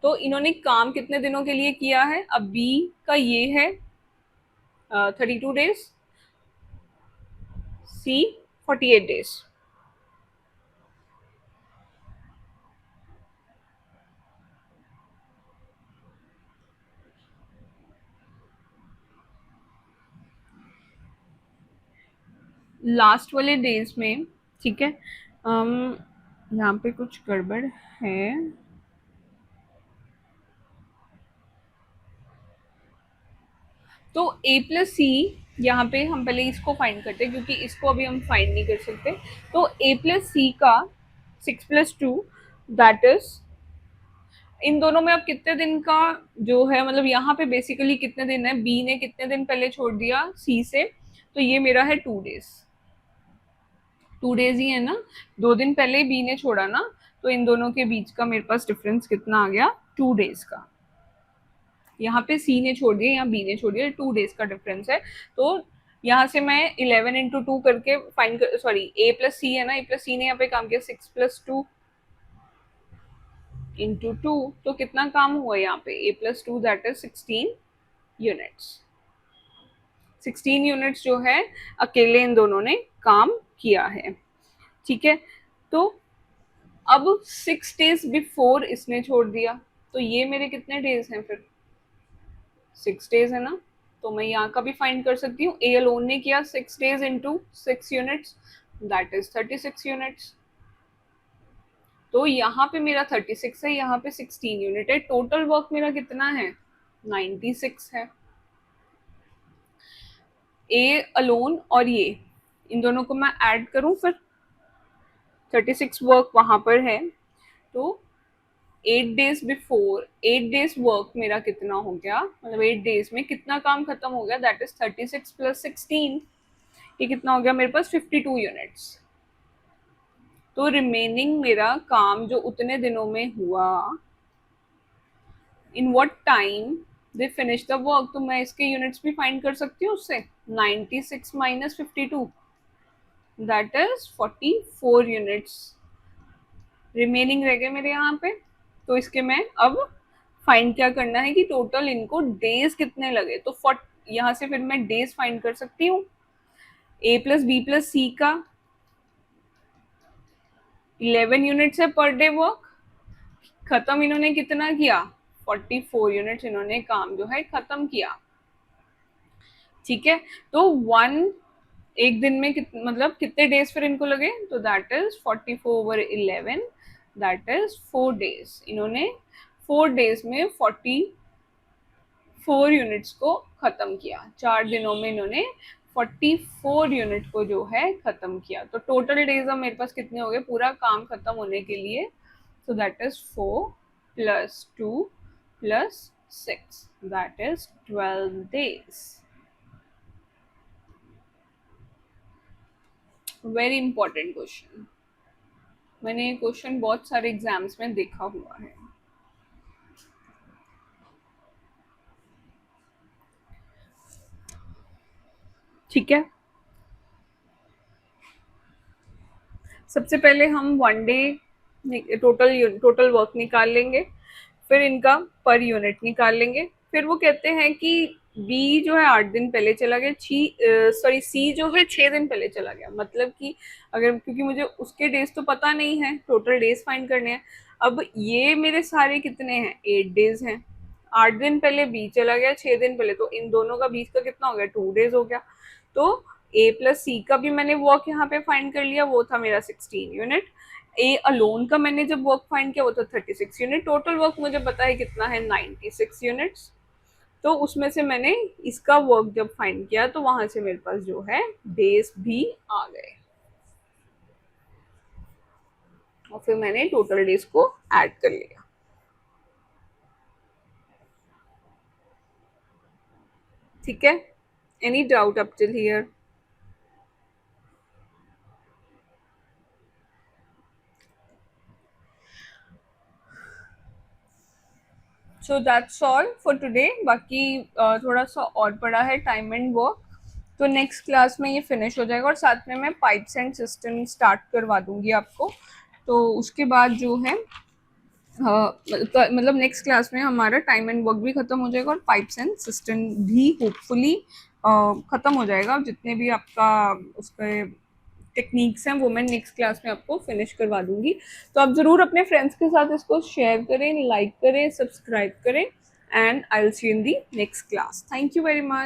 तो इन्होंने काम कितने दिनों के लिए किया है? अब बी का ये है 32 डेज, सी 48 डेज। लास्ट वाले डेज में, ठीक है, यहाँ पे कुछ गड़बड़ है। तो a प्लस सी, यहाँ पे हम पहले इसको फाइंड करते हैं क्योंकि इसको अभी हम फाइंड नहीं कर सकते। तो a प्लस सी का 6 + 2 दैट इज, इन दोनों में अब कितने दिन का जो है, मतलब यहाँ पे बेसिकली कितने दिन है, बी ने कितने दिन पहले छोड़ दिया सी से, तो ये मेरा है 2 डेज। 2 डेज ही है ना, 2 दिन पहले बी ने छोड़ा ना, तो इन दोनों के बीच का मेरे पास डिफरेंस कितना आ गया, 2 डेज का। यहाँ पे सी ने छोड़ दिया, यहाँ बी ने छोड़ दिया, 2 डेज का डिफरेंस है। तो यहाँ से मैं 11 × 2 करके फाइंड कर, सॉरी ए प्लस सी है ना, ए प्लस सी ने यहाँ पे काम किया 6 + 2 × 2, तो कितना काम हुआ यहाँ पे, a + 2 that is 16 units. 16 units जो है अकेले इन दोनों ने काम किया है। ठीक है, तो अब 6 डेज बिफोर इसने छोड़ दिया, तो ये मेरे कितने डेज हैं फिर, 6 डेज है ना, तो मैं यहाँ का भी फाइंड कर सकती हूँ। ए अलोन ने किया 6 days × 6 units that is 36 units. तो यहाँ पे मेरा 36 है, यहाँ पे 16 यूनिट है, टोटल वर्क मेरा कितना है, 96 है। ए अलोन और ये इन दोनों को मैं ऐड करूं फिर, 36 वर्क वहां पर है, तो 8 डेज बिफोर, 8 डेज वर्क मेरा कितना हो गया, मतलब 8 डेज में कितना काम खत्म हो गया, दैट इज 36 + 16, ये कितना हो गया मेरे पास 52 यूनिट्स। तो रिमेनिंग मेरा काम जो उतने दिनों में हुआ, in what time they finish the work, तो मैं इसके यूनिट्स भी फाइंड कर सकती हूँ उससे, 96 - 52 दैट इज 44 यूनिट्स रिमेनिंग रह गए मेरे यहाँ पे। तो इसके मैं अब फाइंड क्या करना है कि टोटल इनको डेज कितने लगे, तो यहाँ से फिर मैं डेज फाइंड कर सकती हूँ। a + b + c का 11 यूनिट्स है पर डे वर्क, खत्म इन्होंने कितना किया, 44 यूनिट्स इन्होंने काम जो है खत्म किया। ठीक है, तो एक दिन में मतलब कितने डेज फिर इनको लगे, तो that is 44/11 that is 4 days. इन्होंने 4 डेज में 44 यूनिट्स को खत्म किया, 4 दिनों में इन्होंने 44 यूनिट को जो है खत्म किया। तो टोटल डेज अब मेरे पास कितने हो गए पूरा काम खत्म होने के लिए, so that is 4 + 2 + 6 that is 12 days। Very important question, मैंने ये क्वेश्चन बहुत सारे एग्जाम्स में देखा हुआ है। ठीक है, सबसे पहले हम 1 डे टोटल वर्क निकाल लेंगे, फिर इनका पर यूनिट निकाल लेंगे। फिर वो कहते हैं कि बी जो है 8 दिन पहले चला गया, सी जो है 6 दिन पहले चला गया, मतलब कि अगर, क्योंकि मुझे उसके डेज तो पता नहीं है, टोटल डेज फाइंड करने हैं। अब ये मेरे सारे कितने हैं, 8 डेज हैं, 8 दिन पहले बी चला गया, 6 दिन पहले, तो इन दोनों का बीच का कितना हो गया, 2 डेज हो गया। तो a + c का भी मैंने वर्क यहाँ पे फाइंड कर लिया, वो था मेरा 16 यूनिट। ए अलोन का मैंने जब वर्क फाइंड किया वो था 36 यूनिट, टोटल वर्क मुझे पता है कितना है, 96 यूनिट्स। तो उसमें से मैंने इसका वर्क जब फाइंड किया तो वहां से मेरे पास जो है डेज भी आ गए, और फिर मैंने टोटल डेज को ऐड कर लिया। ठीक है, any doubt up till here? So that's all for today. बाकी थोड़ा सा और पड़ा है टाइम एंड वर्क, तो नेक्स्ट क्लास में ये फिनिश हो जाएगा, और साथ में मैं पाइप्स एंड सिस्टम स्टार्ट करवा दूंगी आपको। तो उसके बाद जो है मतलब नेक्स्ट क्लास में हमारा टाइम एंड वर्क भी खत्म हो जाएगा, और पाइप्स एंड सिस्टम भी होपफुली खत्म हो जाएगा। जितने भी आपका उसके टेक्निक्स हैं वो मैं नेक्स्ट क्लास में आपको फिनिश करवा दूंगी। तो आप ज़रूर अपने फ्रेंड्स के साथ इसको शेयर करें, लाइक करें, सब्सक्राइब करें, and I will see you in the next class. Thank you very much.